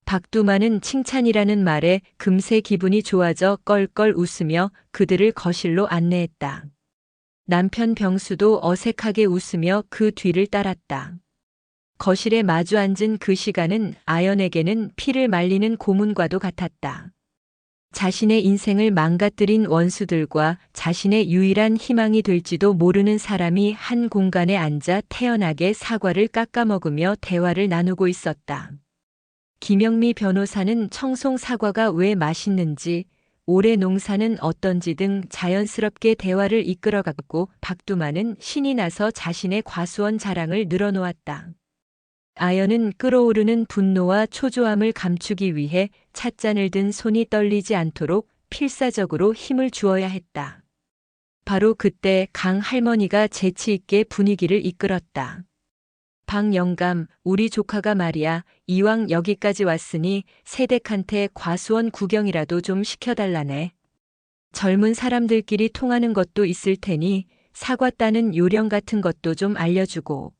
박두만은 칭찬이라는 말에 금세 기분이 좋아져 껄껄 웃으며 그들을 거실로 안내했다. 남편 병수도 어색하게 웃으며 그 뒤를 따랐다. 거실에 마주 앉은 그 시간은 아연에게는 피를 말리는 고문과도 같았다. 자신의 인생을 망가뜨린 원수들과 자신의 유일한 희망이 될지도 모르는 사람이 한 공간에 앉아 태연하게 사과를 깎아먹으며 대화를 나누고 있었다. 김영미 변호사는 청송 사과가 왜 맛있는지, 올해 농사는 어떤지 등 자연스럽게 대화를 이끌어갔고 박두만은 신이 나서 자신의 과수원 자랑을 늘어놓았다. 아연은 끓어오르는 분노와 초조함을 감추기 위해 찻잔을 든 손이 떨리지 않도록 필사적으로 힘을 주어야 했다. 바로 그때 강 할머니가 재치 있게 분위기를 이끌었다. 박 영감, 우리 조카가 말이야, 이왕 여기까지 왔으니 세댁한테 과수원 구경이라도 좀 시켜달라네. 젊은 사람들끼리 통하는 것도 있을 테니 사과 따는 요령 같은 것도 좀 알려주고.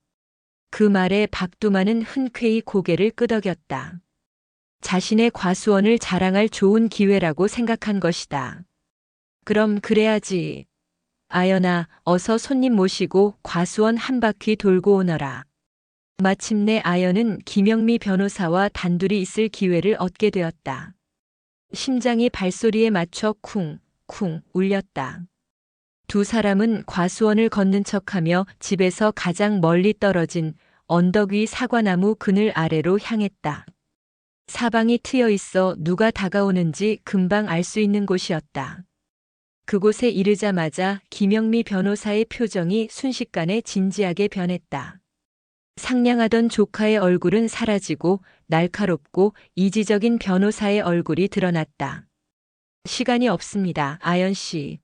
그 말에 박두만은 흔쾌히 고개를 끄덕였다. 자신의 과수원을 자랑할 좋은 기회라고 생각한 것이다. 그럼 그래야지. 아연아, 어서 손님 모시고 과수원 한 바퀴 돌고 오너라. 마침내 아연은 김영미 변호사와 단둘이 있을 기회를 얻게 되었다. 심장이 발소리에 맞춰 쿵쿵 울렸다. 두 사람은 과수원을 걷는 척하며 집에서 가장 멀리 떨어진 언덕 위 사과나무 그늘 아래로 향했다. 사방이 트여 있어 누가 다가오는지 금방 알 수 있는 곳이었다. 그곳에 이르자마자 김영미 변호사의 표정이 순식간에 진지하게 변했다. 상냥하던 조카의 얼굴은 사라지고 날카롭고 이지적인 변호사의 얼굴이 드러났다. 시간이 없습니다, 아연 씨.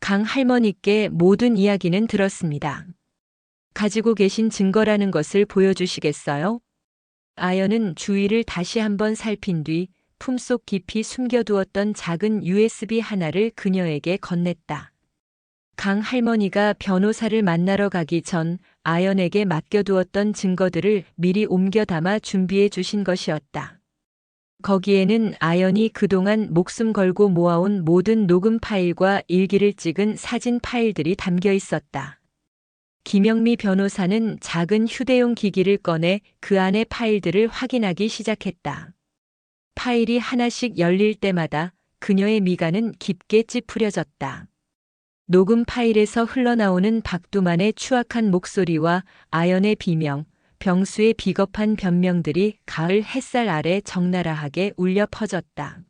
강 할머니께 모든 이야기는 들었습니다. 가지고 계신 증거라는 것을 보여주시겠어요? 아연은 주위를 다시 한번 살핀 뒤 품속 깊이 숨겨두었던 작은 USB 하나를 그녀에게 건넸다. 강 할머니가 변호사를 만나러 가기 전 아연에게 맡겨두었던 증거들을 미리 옮겨 담아 준비해 주신 것이었다. 거기에는 아연이 그동안 목숨 걸고 모아온 모든 녹음 파일과 일기를 찍은 사진 파일들이 담겨 있었다. 김영미 변호사는 작은 휴대용 기기를 꺼내 그 안의 파일들을 확인하기 시작했다. 파일이 하나씩 열릴 때마다 그녀의 미간은 깊게 찌푸려졌다. 녹음 파일에서 흘러나오는 박두만의 추악한 목소리와 아연의 비명, 병수의 비겁한 변명들이 가을 햇살 아래 적나라하게 울려 퍼졌다.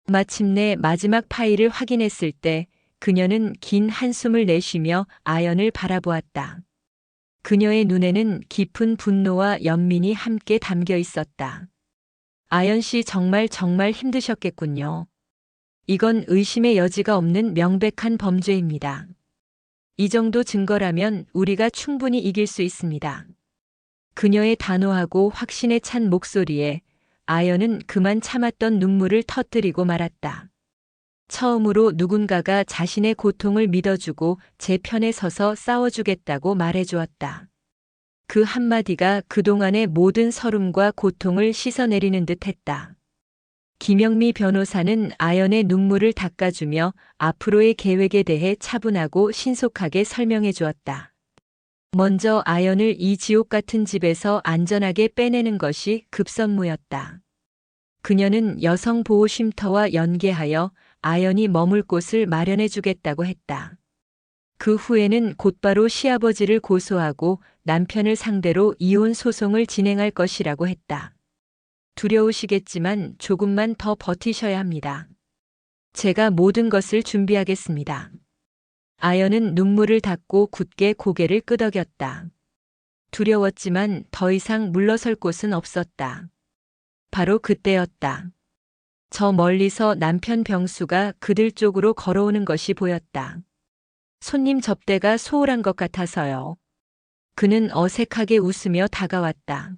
마침내 마지막 파일을 확인했을 때 그녀는 긴 한숨을 내쉬며 아연을 바라보았다. 그녀의 눈에는 깊은 분노와 연민이 함께 담겨 있었다. 아연 씨 정말 힘드셨겠군요. 이건 의심의 여지가 없는 명백한 범죄입니다. 이 정도 증거라면 우리가 충분히 이길 수 있습니다. 그녀의 단호하고 확신에 찬 목소리에 아연은 그만 참았던 눈물을 터뜨리고 말았다. 처음으로 누군가가 자신의 고통을 믿어주고 제 편에 서서 싸워주겠다고 말해주었다. 그 한마디가 그동안의 모든 서름과 고통을 씻어내리는 듯 했다. 김영미 변호사는 아연의 눈물을 닦아주며 앞으로의 계획에 대해 차분하고 신속하게 설명해 주었다. 먼저 아연을 이 지옥 같은 집에서 안전하게 빼내는 것이 급선무였다. 그녀는 여성 보호 쉼터와 연계하여 아연이 머물 곳을 마련해 주겠다고 했다. 그 후에는 곧바로 시아버지를 고소하고 남편을 상대로 이혼 소송을 진행할 것이라고 했다. 두려우시겠지만 조금만 더 버티셔야 합니다. 제가 모든 것을 준비하겠습니다. 아연은 눈물을 닦고 굳게 고개를 끄덕였다. 두려웠지만 더 이상 물러설 곳은 없었다. 바로 그때였다. 저 멀리서 남편 병수가 그들 쪽으로 걸어오는 것이 보였다. 손님 접대가 소홀한 것 같아서요. 그는 어색하게 웃으며 다가왔다.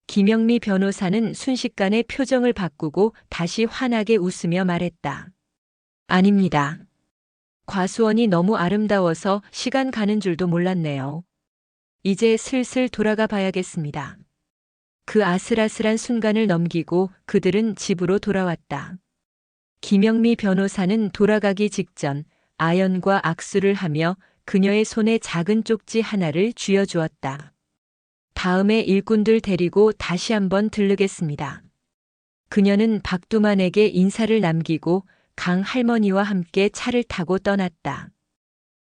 김영미 변호사는 순식간에 표정을 바꾸고 다시 환하게 웃으며 말했다. 아닙니다. 과수원이 너무 아름다워서 시간 가는 줄도 몰랐네요. 이제 슬슬 돌아가 봐야겠습니다. 그 아슬아슬한 순간을 넘기고 그들은 집으로 돌아왔다. 김영미 변호사는 돌아가기 직전 아연과 악수를 하며 그녀의 손에 작은 쪽지 하나를 쥐어주었다. 다음에 일꾼들 데리고 다시 한번 들르겠습니다. 그녀는 박두만에게 인사를 남기고 강 할머니와 함께 차를 타고 떠났다.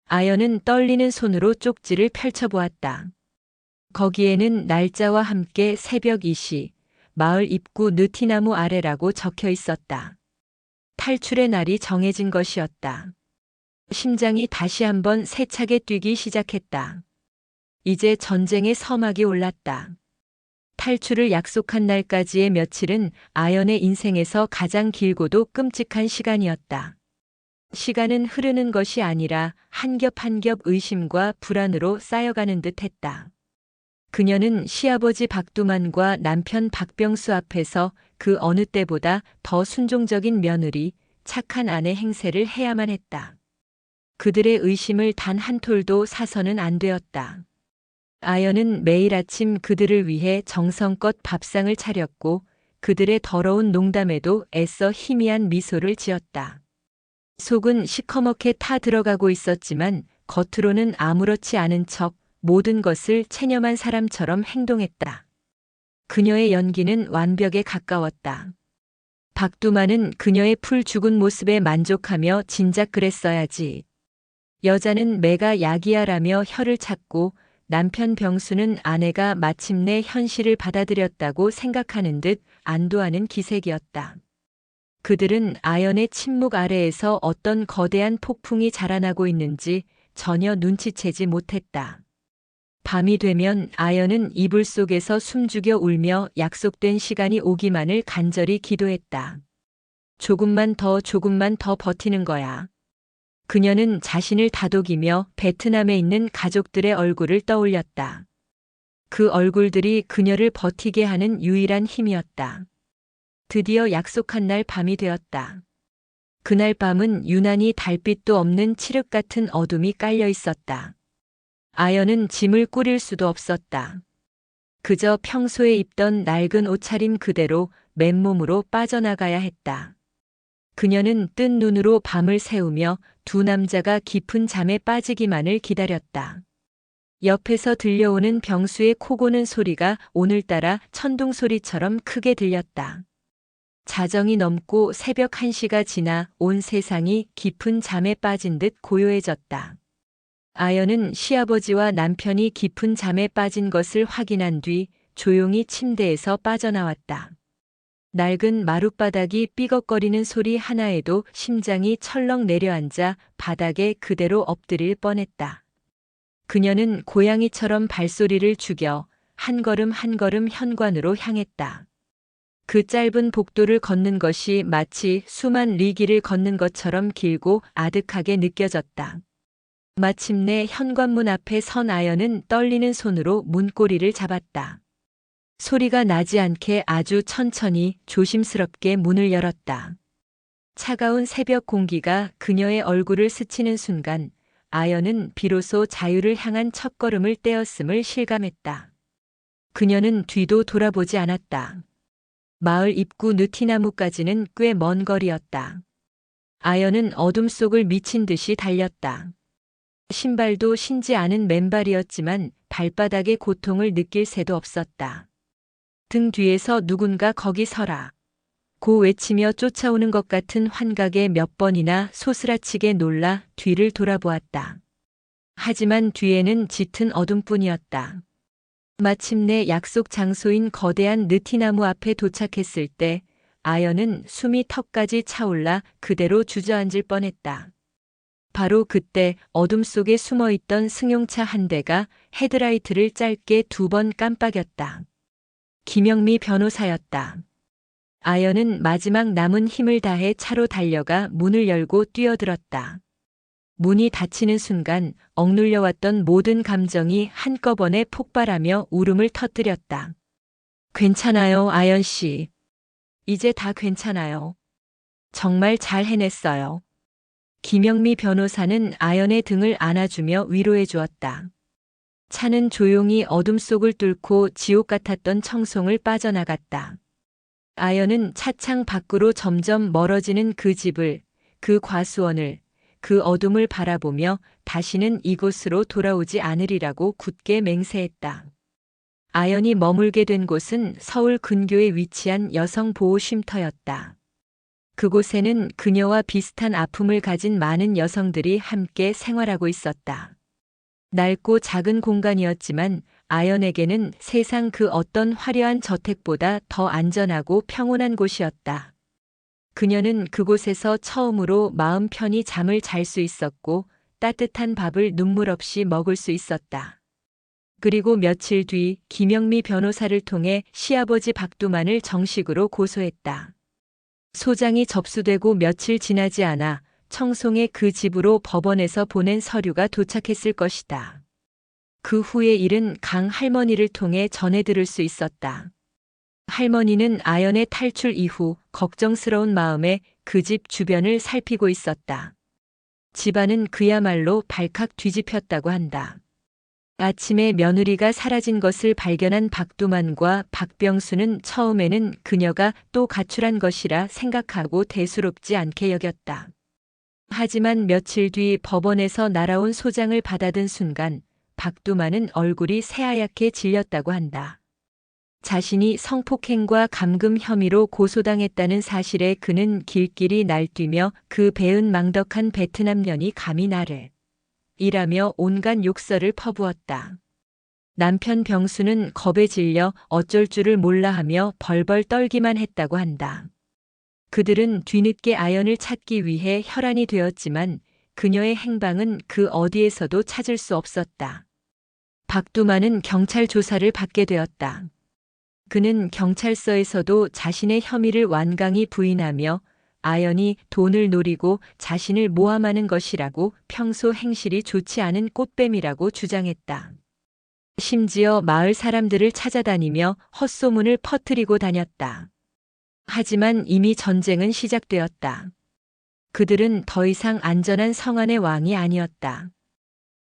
아연은 떨리는 손으로 쪽지를 펼쳐보았다. 거기에는 날짜와 함께 새벽 2시, 마을 입구 느티나무 아래라고 적혀 있었다. 탈출의 날이 정해진 것이었다. 심장이 다시 한번 세차게 뛰기 시작했다. 이제 전쟁의 서막이 올랐다. 탈출을 약속한 날까지의 며칠은 아연의 인생에서 가장 길고도 끔찍한 시간이었다. 시간은 흐르는 것이 아니라 한 겹 한 겹 의심과 불안으로 쌓여가는 듯 했다. 그녀는 시아버지 박두만과 남편 박병수 앞에서 그 어느 때보다 더 순종적인 며느리, 착한 아내 행세를 해야만 했다. 그들의 의심을 단 한 톨도 사서는 안 되었다. 아연은 매일 아침 그들을 위해 정성껏 밥상을 차렸고 그들의 더러운 농담에도 애써 희미한 미소를 지었다. 속은 시커멓게 타 들어가고 있었지만 겉으로는 아무렇지 않은 척 모든 것을 체념한 사람처럼 행동했다. 그녀의 연기는 완벽에 가까웠다. 박두만은 그녀의 풀 죽은 모습에 만족하며 진작 그랬어야지. 여자는 매가 약이야라며 혀를 찾고 남편 병수는 아내가 마침내 현실을 받아들였다고 생각하는 듯 안도하는 기색이었다. 그들은 아연의 침묵 아래에서 어떤 거대한 폭풍이 자라나고 있는지 전혀 눈치채지 못했다. 밤이 되면 아연은 이불 속에서 숨죽여 울며 약속된 시간이 오기만을 간절히 기도했다. 조금만 더 버티는 거야. 그녀는 자신을 다독이며 베트남에 있는 가족들의 얼굴을 떠올렸다. 그 얼굴들이 그녀를 버티게 하는 유일한 힘이었다. 드디어 약속한 날 밤이 되었다. 그날 밤은 유난히 달빛도 없는 칠흑 같은 어둠이 깔려 있었다. 아연은 짐을 꾸릴 수도 없었다. 그저 평소에 입던 낡은 옷차림 그대로 맨몸으로 빠져나가야 했다. 그녀는 뜬 눈으로 밤을 새우며 두 남자가 깊은 잠에 빠지기만을 기다렸다. 옆에서 들려오는 병수의 코 고는 소리가 오늘따라 천둥 소리처럼 크게 들렸다. 자정이 넘고 새벽 1시가 지나 온 세상이 깊은 잠에 빠진 듯 고요해졌다. 아연은 시아버지와 남편이 깊은 잠에 빠진 것을 확인한 뒤 조용히 침대에서 빠져나왔다. 낡은 마룻바닥이 삐걱거리는 소리 하나에도 심장이 철렁 내려앉아 바닥에 그대로 엎드릴 뻔했다. 그녀는 고양이처럼 발소리를 죽여 한 걸음 한 걸음 현관으로 향했다. 그 짧은 복도를 걷는 것이 마치 수만 리길을 걷는 것처럼 길고 아득하게 느껴졌다. 마침내 현관문 앞에 선 아연은 떨리는 손으로 문고리를 잡았다. 소리가 나지 않게 아주 천천히 조심스럽게 문을 열었다. 차가운 새벽 공기가 그녀의 얼굴을 스치는 순간 아연은 비로소 자유를 향한 첫걸음을 떼었음을 실감했다. 그녀는 뒤도 돌아보지 않았다. 마을 입구 느티나무까지는 꽤 먼 거리였다. 아연은 어둠 속을 미친 듯이 달렸다. 신발도 신지 않은 맨발이었지만 발바닥의 고통을 느낄 새도 없었다. 등 뒤에서 누군가 거기 서라. 고 외치며 쫓아오는 것 같은 환각에 몇 번이나 소스라치게 놀라 뒤를 돌아보았다. 하지만 뒤에는 짙은 어둠뿐이었다. 마침내 약속 장소인 거대한 느티나무 앞에 도착했을 때 아연은 숨이 턱까지 차올라 그대로 주저앉을 뻔했다. 바로 그때 어둠 속에 숨어있던 승용차 한 대가 헤드라이트를 짧게 2번 깜빡였다. 김영미 변호사였다. 아연은 마지막 남은 힘을 다해 차로 달려가 문을 열고 뛰어들었다. 문이 닫히는 순간 억눌려왔던 모든 감정이 한꺼번에 폭발하며 울음을 터뜨렸다. 괜찮아요, 아연 씨. 이제 다 괜찮아요. 정말 잘 해냈어요. 김영미 변호사는 아연의 등을 안아주며 위로해 주었다. 차는 조용히 어둠 속을 뚫고 지옥 같았던 청송을 빠져나갔다. 아연은 차창 밖으로 점점 멀어지는 그 집을, 그 과수원을, 그 어둠을 바라보며 다시는 이곳으로 돌아오지 않으리라고 굳게 맹세했다. 아연이 머물게 된 곳은 서울 근교에 위치한 여성보호쉼터였다. 그곳에는 그녀와 비슷한 아픔을 가진 많은 여성들이 함께 생활하고 있었다. 낡고 작은 공간이었지만 아연에게는 세상 그 어떤 화려한 저택보다 더 안전하고 평온한 곳이었다. 그녀는 그곳에서 처음으로 마음 편히 잠을 잘 수 있었고 따뜻한 밥을 눈물 없이 먹을 수 있었다. 그리고 며칠 뒤 김영미 변호사를 통해 시아버지 박두만을 정식으로 고소했다. 소장이 접수되고 며칠 지나지 않아 청송의 그 집으로 법원에서 보낸 서류가 도착했을 것이다. 그 후의 일은 강 할머니를 통해 전해 들을 수 있었다. 할머니는 아연의 탈출 이후 걱정스러운 마음에 그 집 주변을 살피고 있었다. 집안은 그야말로 발칵 뒤집혔다고 한다. 아침에 며느리가 사라진 것을 발견한 박두만과 박병수는 처음에는 그녀가 또 가출한 것이라 생각하고 대수롭지 않게 여겼다. 하지만 며칠 뒤 법원에서 날아온 소장을 받아든 순간 박두만은 얼굴이 새하얗게 질렸다고 한다. 자신이 성폭행과 감금 혐의로 고소당했다는 사실에 그는 길길이 날뛰며 그 배은망덕한 베트남 년이 감히 나를 이라며 온갖 욕설을 퍼부었다. 남편 병수는 겁에 질려 어쩔 줄을 몰라 하며 벌벌 떨기만 했다고 한다. 그들은 뒤늦게 아연을 찾기 위해 혈안이 되었지만 그녀의 행방은 그 어디에서도 찾을 수 없었다. 박두만은 경찰 조사를 받게 되었다. 그는 경찰서에서도 자신의 혐의를 완강히 부인하며 아연이 돈을 노리고 자신을 모함하는 것이라고 평소 행실이 좋지 않은 꽃뱀이라고 주장했다. 심지어 마을 사람들을 찾아다니며 헛소문을 퍼뜨리고 다녔다. 하지만 이미 전쟁은 시작되었다. 그들은 더 이상 안전한 성안의 왕이 아니었다.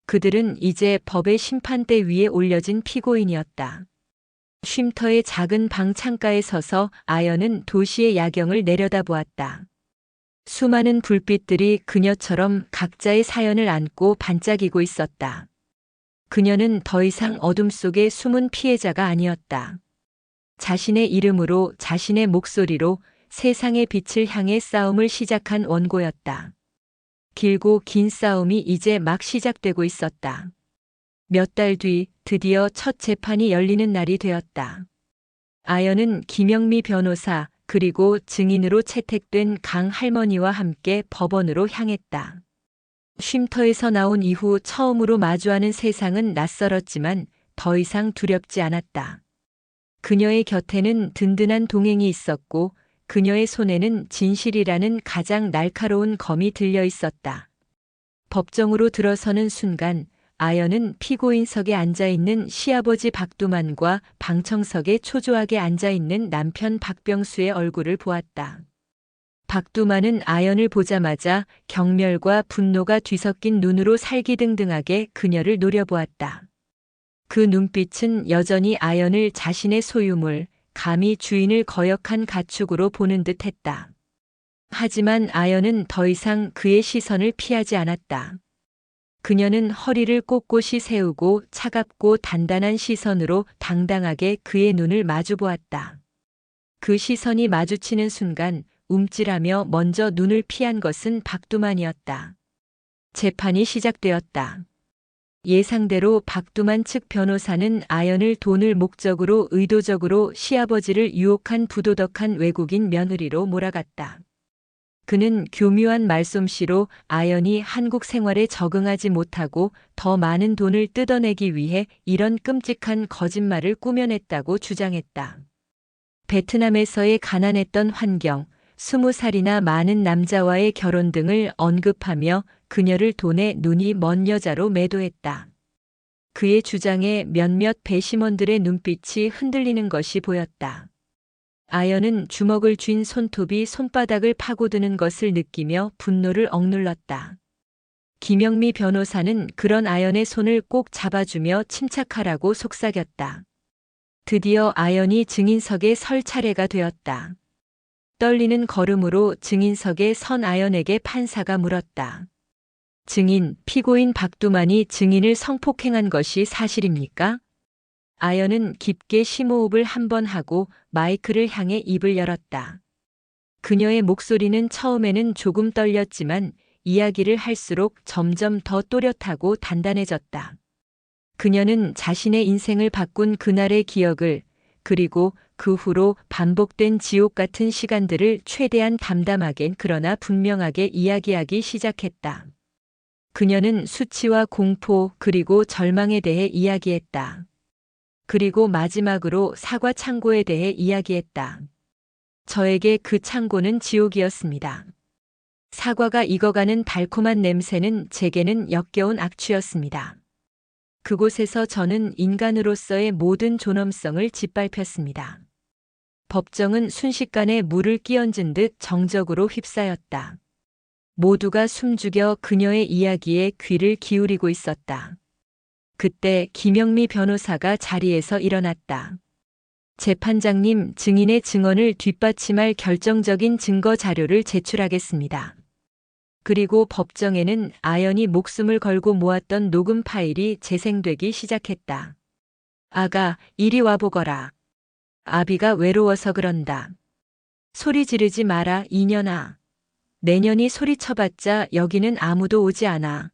그들은 이제 법의 심판대 위에 올려진 피고인이었다. 쉼터의 작은 방 창가에 서서 아연은 도시의 야경을 내려다보았다. 수많은 불빛들이 그녀처럼 각자의 사연을 안고 반짝이고 있었다. 그녀는 더 이상 어둠 속의 숨은 피해자가 아니었다. 자신의 이름으로, 자신의 목소리로 세상의 빛을 향해 싸움을 시작한 원고였다. 길고 긴 싸움이 이제 막 시작되고 있었다. 몇 달 뒤 드디어 첫 재판이 열리는 날이 되었다. 아연은 김영미 변호사 그리고 증인으로 채택된 강 할머니와 함께 법원으로 향했다. 쉼터에서 나온 이후 처음으로 마주하는 세상은 낯설었지만 더 이상 두렵지 않았다. 그녀의 곁에는 든든한 동행이 있었고 그녀의 손에는 진실이라는 가장 날카로운 검이 들려 있었다. 법정으로 들어서는 순간 아연은 피고인석에 앉아있는 시아버지 박두만과 방청석에 초조하게 앉아있는 남편 박병수의 얼굴을 보았다. 박두만은 아연을 보자마자 경멸과 분노가 뒤섞인 눈으로 살기등등하게 그녀를 노려보았다. 그 눈빛은 여전히 아연을 자신의 소유물, 감히 주인을 거역한 가축으로 보는 듯 했다. 하지만 아연은 더 이상 그의 시선을 피하지 않았다. 그녀는 허리를 꼿꼿이 세우고 차갑고 단단한 시선으로 당당하게 그의 눈을 마주보았다. 그 시선이 마주치는 순간 움찔하며 먼저 눈을 피한 것은 박두만이었다. 재판이 시작되었다. 예상대로 박두만 측 변호사는 아연을 돈을 목적으로 의도적으로 시아버지를 유혹한 부도덕한 외국인 며느리로 몰아갔다. 그는 교묘한 말솜씨로 아연이 한국 생활에 적응하지 못하고 더 많은 돈을 뜯어내기 위해 이런 끔찍한 거짓말을 꾸며냈다고 주장했다. 베트남에서의 가난했던 환경, 20살이나 많은 남자와의 결혼 등을 언급하며 그녀를 돈에 눈이 먼 여자로 매도했다. 그의 주장에 몇몇 배심원들의 눈빛이 흔들리는 것이 보였다. 아연은 주먹을 쥔 손톱이 손바닥을 파고드는 것을 느끼며 분노를 억눌렀다. 김영미 변호사는 그런 아연의 손을 꼭 잡아주며 침착하라고 속삭였다. 드디어 아연이 증인석에 설 차례가 되었다. 떨리는 걸음으로 증인석에 선 아연에게 판사가 물었다. 증인, 피고인 박두만이 증인을 성폭행한 것이 사실입니까? 아연은 깊게 심호흡을 한 번 하고 마이크를 향해 입을 열었다. 그녀의 목소리는 처음에는 조금 떨렸지만 이야기를 할수록 점점 더 또렷하고 단단해졌다. 그녀는 자신의 인생을 바꾼 그날의 기억을 그리고 그 후로 반복된 지옥 같은 시간들을 최대한 담담하게 그러나 분명하게 이야기하기 시작했다. 그녀는 수치와 공포 그리고 절망에 대해 이야기했다. 그리고 마지막으로 사과 창고에 대해 이야기했다. 저에게 그 창고는 지옥이었습니다. 사과가 익어가는 달콤한 냄새는 제게는 역겨운 악취였습니다. 그곳에서 저는 인간으로서의 모든 존엄성을 짓밟혔습니다. 법정은 순식간에 물을 끼얹은 듯 정적으로 휩싸였다. 모두가 숨죽여 그녀의 이야기에 귀를 기울이고 있었다. 그때 김영미 변호사가 자리에서 일어났다. 재판장님, 증인의 증언을 뒷받침할 결정적인 증거 자료를 제출하겠습니다. 그리고 법정에는 아연이 목숨을 걸고 모았던 녹음 파일이 재생되기 시작했다. 아가, 이리 와보거라. 아비가 외로워서 그런다. 소리 지르지 마라, 이년아. 내년이 소리쳐봤자 여기는 아무도 오지 않아.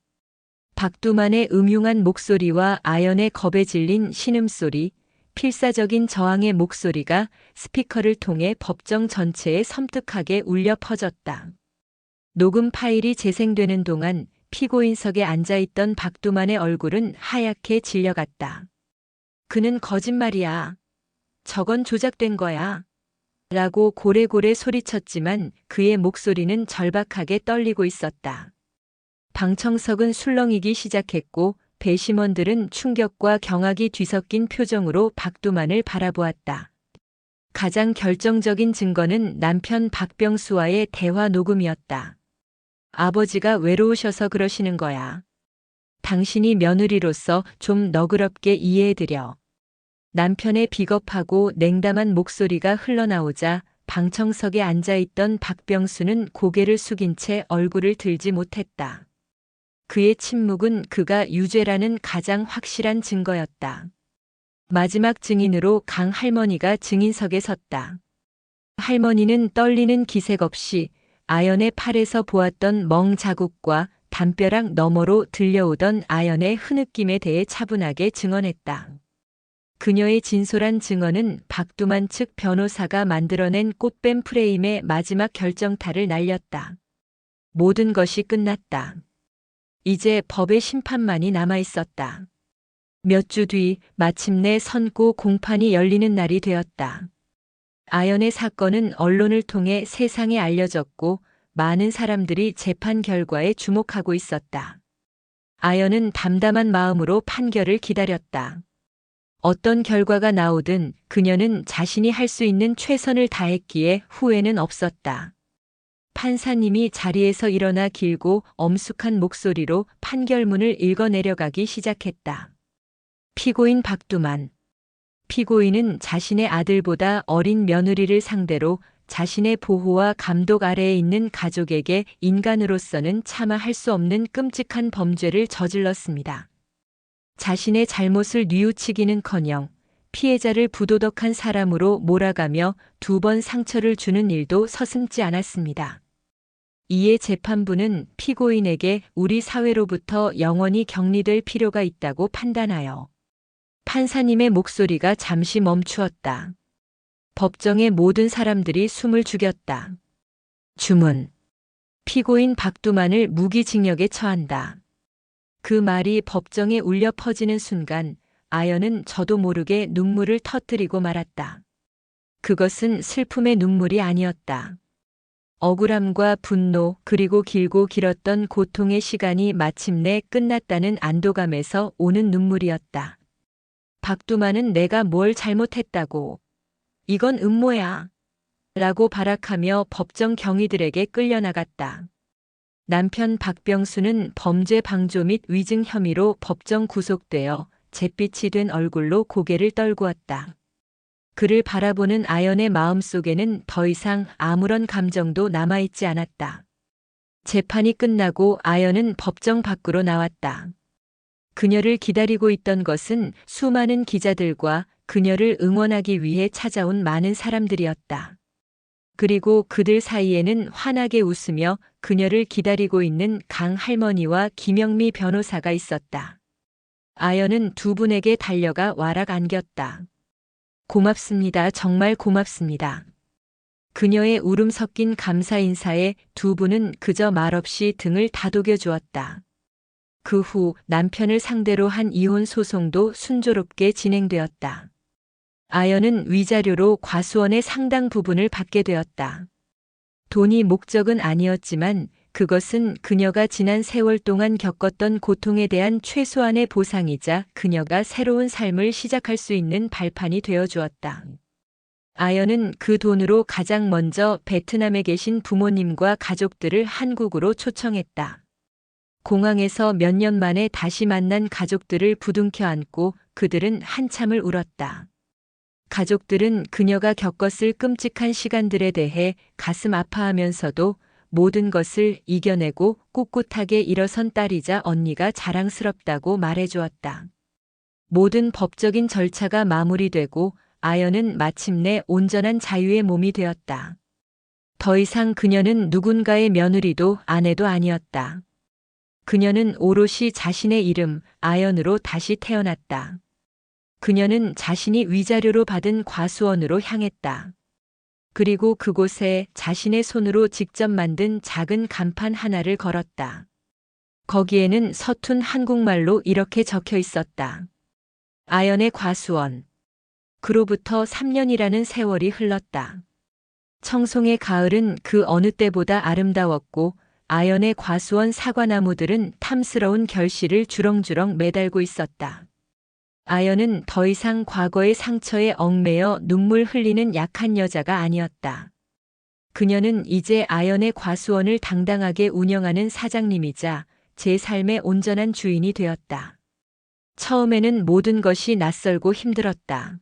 박두만의 음흉한 목소리와 아연의 겁에 질린 신음소리, 필사적인 저항의 목소리가 스피커를 통해 법정 전체에 섬뜩하게 울려 퍼졌다. 녹음 파일이 재생되는 동안 피고인석에 앉아있던 박두만의 얼굴은 하얗게 질려갔다. 그는 거짓말이야. 저건 조작된 거야. 라고 고래고래 소리쳤지만 그의 목소리는 절박하게 떨리고 있었다. 방청석은 술렁이기 시작했고 배심원들은 충격과 경악이 뒤섞인 표정으로 박두만을 바라보았다. 가장 결정적인 증거는 남편 박병수와의 대화 녹음이었다. 아버지가 외로우셔서 그러시는 거야. 당신이 며느리로서 좀 너그럽게 이해해드려. 남편의 비겁하고 냉담한 목소리가 흘러나오자 방청석에 앉아있던 박병수는 고개를 숙인 채 얼굴을 들지 못했다. 그의 침묵은 그가 유죄라는 가장 확실한 증거였다. 마지막 증인으로 강 할머니가 증인석에 섰다. 할머니는 떨리는 기색 없이 아연의 팔에서 보았던 멍 자국과 담벼락 너머로 들려오던 아연의 흐느낌에 대해 차분하게 증언했다. 그녀의 진솔한 증언은 박두만 측 변호사가 만들어낸 꽃뱀 프레임의 마지막 결정타를 날렸다. 모든 것이 끝났다. 이제 법의 심판만이 남아있었다. 몇 주 뒤 마침내 선고 공판이 열리는 날이 되었다. 아연의 사건은 언론을 통해 세상에 알려졌고 많은 사람들이 재판 결과에 주목하고 있었다. 아연은 담담한 마음으로 판결을 기다렸다. 어떤 결과가 나오든 그녀는 자신이 할 수 있는 최선을 다했기에 후회는 없었다. 판사님이 자리에서 일어나 길고 엄숙한 목소리로 판결문을 읽어내려가기 시작했다. 피고인 박두만. 피고인은 자신의 아들보다 어린 며느리를 상대로 자신의 보호와 감독 아래에 있는 가족에게 인간으로서는 차마 할 수 없는 끔찍한 범죄를 저질렀습니다. 자신의 잘못을 뉘우치기는커녕 피해자를 부도덕한 사람으로 몰아가며 2번 상처를 주는 일도 서슴지 않았습니다. 이에 재판부는 피고인에게 우리 사회로부터 영원히 격리될 필요가 있다고 판단하여 판사님의 목소리가 잠시 멈추었다. 법정의 모든 사람들이 숨을 죽였다. 주문. 피고인 박두만을 무기징역에 처한다. 그 말이 법정에 울려 퍼지는 순간 아연은 저도 모르게 눈물을 터뜨리고 말았다. 그것은 슬픔의 눈물이 아니었다. 억울함과 분노 그리고 길고 길었던 고통의 시간이 마침내 끝났다는 안도감에서 오는 눈물이었다. 박두만은 내가 뭘 잘못했다고. 이건 음모야. 라고 발악하며 법정 경위들에게 끌려나갔다. 남편 박병수는 범죄 방조 및 위증 혐의로 법정 구속되어 잿빛이 된 얼굴로 고개를 떨구었다. 그를 바라보는 아연의 마음속에는 더 이상 아무런 감정도 남아있지 않았다. 재판이 끝나고 아연은 법정 밖으로 나왔다. 그녀를 기다리고 있던 것은 수많은 기자들과 그녀를 응원하기 위해 찾아온 많은 사람들이었다. 그리고 그들 사이에는 환하게 웃으며 그녀를 기다리고 있는 강 할머니와 김영미 변호사가 있었다. 아연은 두 분에게 달려가 와락 안겼다. 고맙습니다. 정말 고맙습니다. 그녀의 울음 섞인 감사 인사에 두 분은 그저 말없이 등을 다독여 주었다. 그 후 남편을 상대로 한 이혼 소송도 순조롭게 진행되었다. 아연은 위자료로 과수원의 상당 부분을 받게 되었다. 돈이 목적은 아니었지만 그것은 그녀가 지난 세월 동안 겪었던 고통에 대한 최소한의 보상이자 그녀가 새로운 삶을 시작할 수 있는 발판이 되어 주었다. 아연은 그 돈으로 가장 먼저 베트남에 계신 부모님과 가족들을 한국으로 초청했다. 공항에서 몇 년 만에 다시 만난 가족들을 부둥켜 안고 그들은 한참을 울었다. 가족들은 그녀가 겪었을 끔찍한 시간들에 대해 가슴 아파하면서도 모든 것을 이겨내고 꿋꿋하게 일어선 딸이자 언니가 자랑스럽다고 말해주었다. 모든 법적인 절차가 마무리되고 아연은 마침내 온전한 자유의 몸이 되었다. 더 이상 그녀는 누군가의 며느리도 아내도 아니었다. 그녀는 오롯이 자신의 이름 아연으로 다시 태어났다. 그녀는 자신이 위자료로 받은 과수원으로 향했다. 그리고 그곳에 자신의 손으로 직접 만든 작은 간판 하나를 걸었다. 거기에는 서툰 한국말로 이렇게 적혀 있었다. 아연의 과수원. 그로부터 3년이라는 세월이 흘렀다. 청송의 가을은 그 어느 때보다 아름다웠고 아연의 과수원 사과나무들은 탐스러운 결실을 주렁주렁 매달고 있었다. 아연은 더 이상 과거의 상처에 얽매여 눈물 흘리는 약한 여자가 아니었다. 그녀는 이제 아연의 과수원을 당당하게 운영하는 사장님이자 제 삶의 온전한 주인이 되었다. 처음에는 모든 것이 낯설고 힘들었다.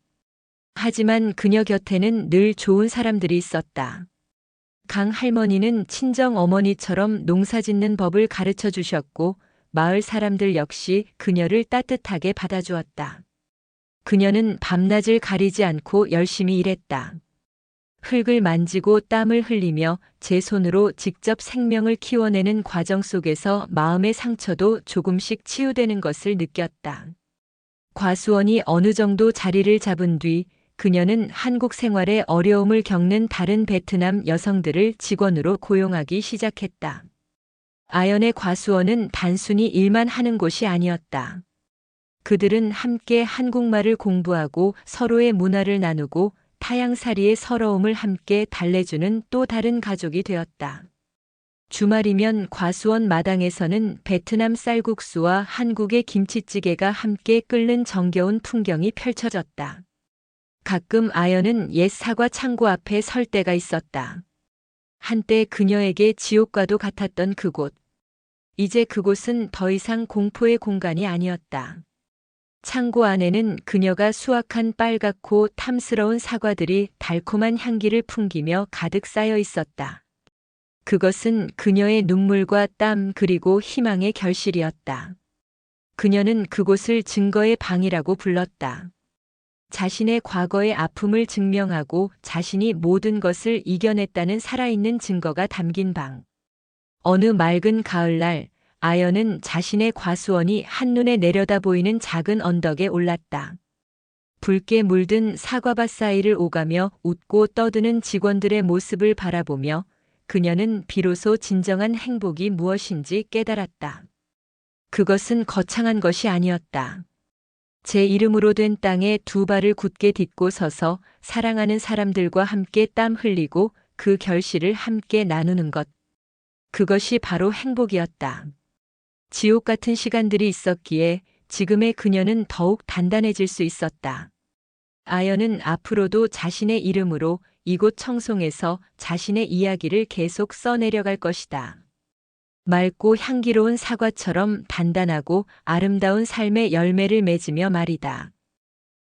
하지만 그녀 곁에는 늘 좋은 사람들이 있었다. 강 할머니는 친정 어머니처럼 농사 짓는 법을 가르쳐 주셨고, 마을 사람들 역시 그녀를 따뜻하게 받아주었다. 그녀는 밤낮을 가리지 않고 열심히 일했다. 흙을 만지고 땀을 흘리며 제 손으로 직접 생명을 키워내는 과정 속에서 마음의 상처도 조금씩 치유되는 것을 느꼈다. 과수원이 어느 정도 자리를 잡은 뒤 그녀는 한국 생활에 어려움을 겪는 다른 베트남 여성들을 직원으로 고용하기 시작했다. 아연의 과수원은 단순히 일만 하는 곳이 아니었다. 그들은 함께 한국말을 공부하고 서로의 문화를 나누고 타향살이의 서러움을 함께 달래주는 또 다른 가족이 되었다. 주말이면 과수원 마당에서는 베트남 쌀국수와 한국의 김치찌개가 함께 끓는 정겨운 풍경이 펼쳐졌다. 가끔 아연은 옛 사과 창고 앞에 설 때가 있었다. 한때 그녀에게 지옥과도 같았던 그곳. 이제 그곳은 더 이상 공포의 공간이 아니었다. 창고 안에는 그녀가 수확한 빨갛고 탐스러운 사과들이 달콤한 향기를 풍기며 가득 쌓여 있었다. 그것은 그녀의 눈물과 땀 그리고 희망의 결실이었다. 그녀는 그곳을 증거의 방이라고 불렀다. 자신의 과거의 아픔을 증명하고 자신이 모든 것을 이겨냈다는 살아있는 증거가 담긴 방. 어느 맑은 가을날, 아연은 자신의 과수원이 한눈에 내려다 보이는 작은 언덕에 올랐다. 붉게 물든 사과밭 사이를 오가며 웃고 떠드는 직원들의 모습을 바라보며 그녀는 비로소 진정한 행복이 무엇인지 깨달았다. 그것은 거창한 것이 아니었다. 제 이름으로 된 땅에 두 발을 굳게 딛고 서서 사랑하는 사람들과 함께 땀 흘리고 그 결실을 함께 나누는 것. 그것이 바로 행복이었다. 지옥 같은 시간들이 있었기에 지금의 그녀는 더욱 단단해질 수 있었다. 아연은 앞으로도 자신의 이름으로 이곳 청송에서 자신의 이야기를 계속 써내려갈 것이다. 맑고 향기로운 사과처럼 단단하고 아름다운 삶의 열매를 맺으며 말이다.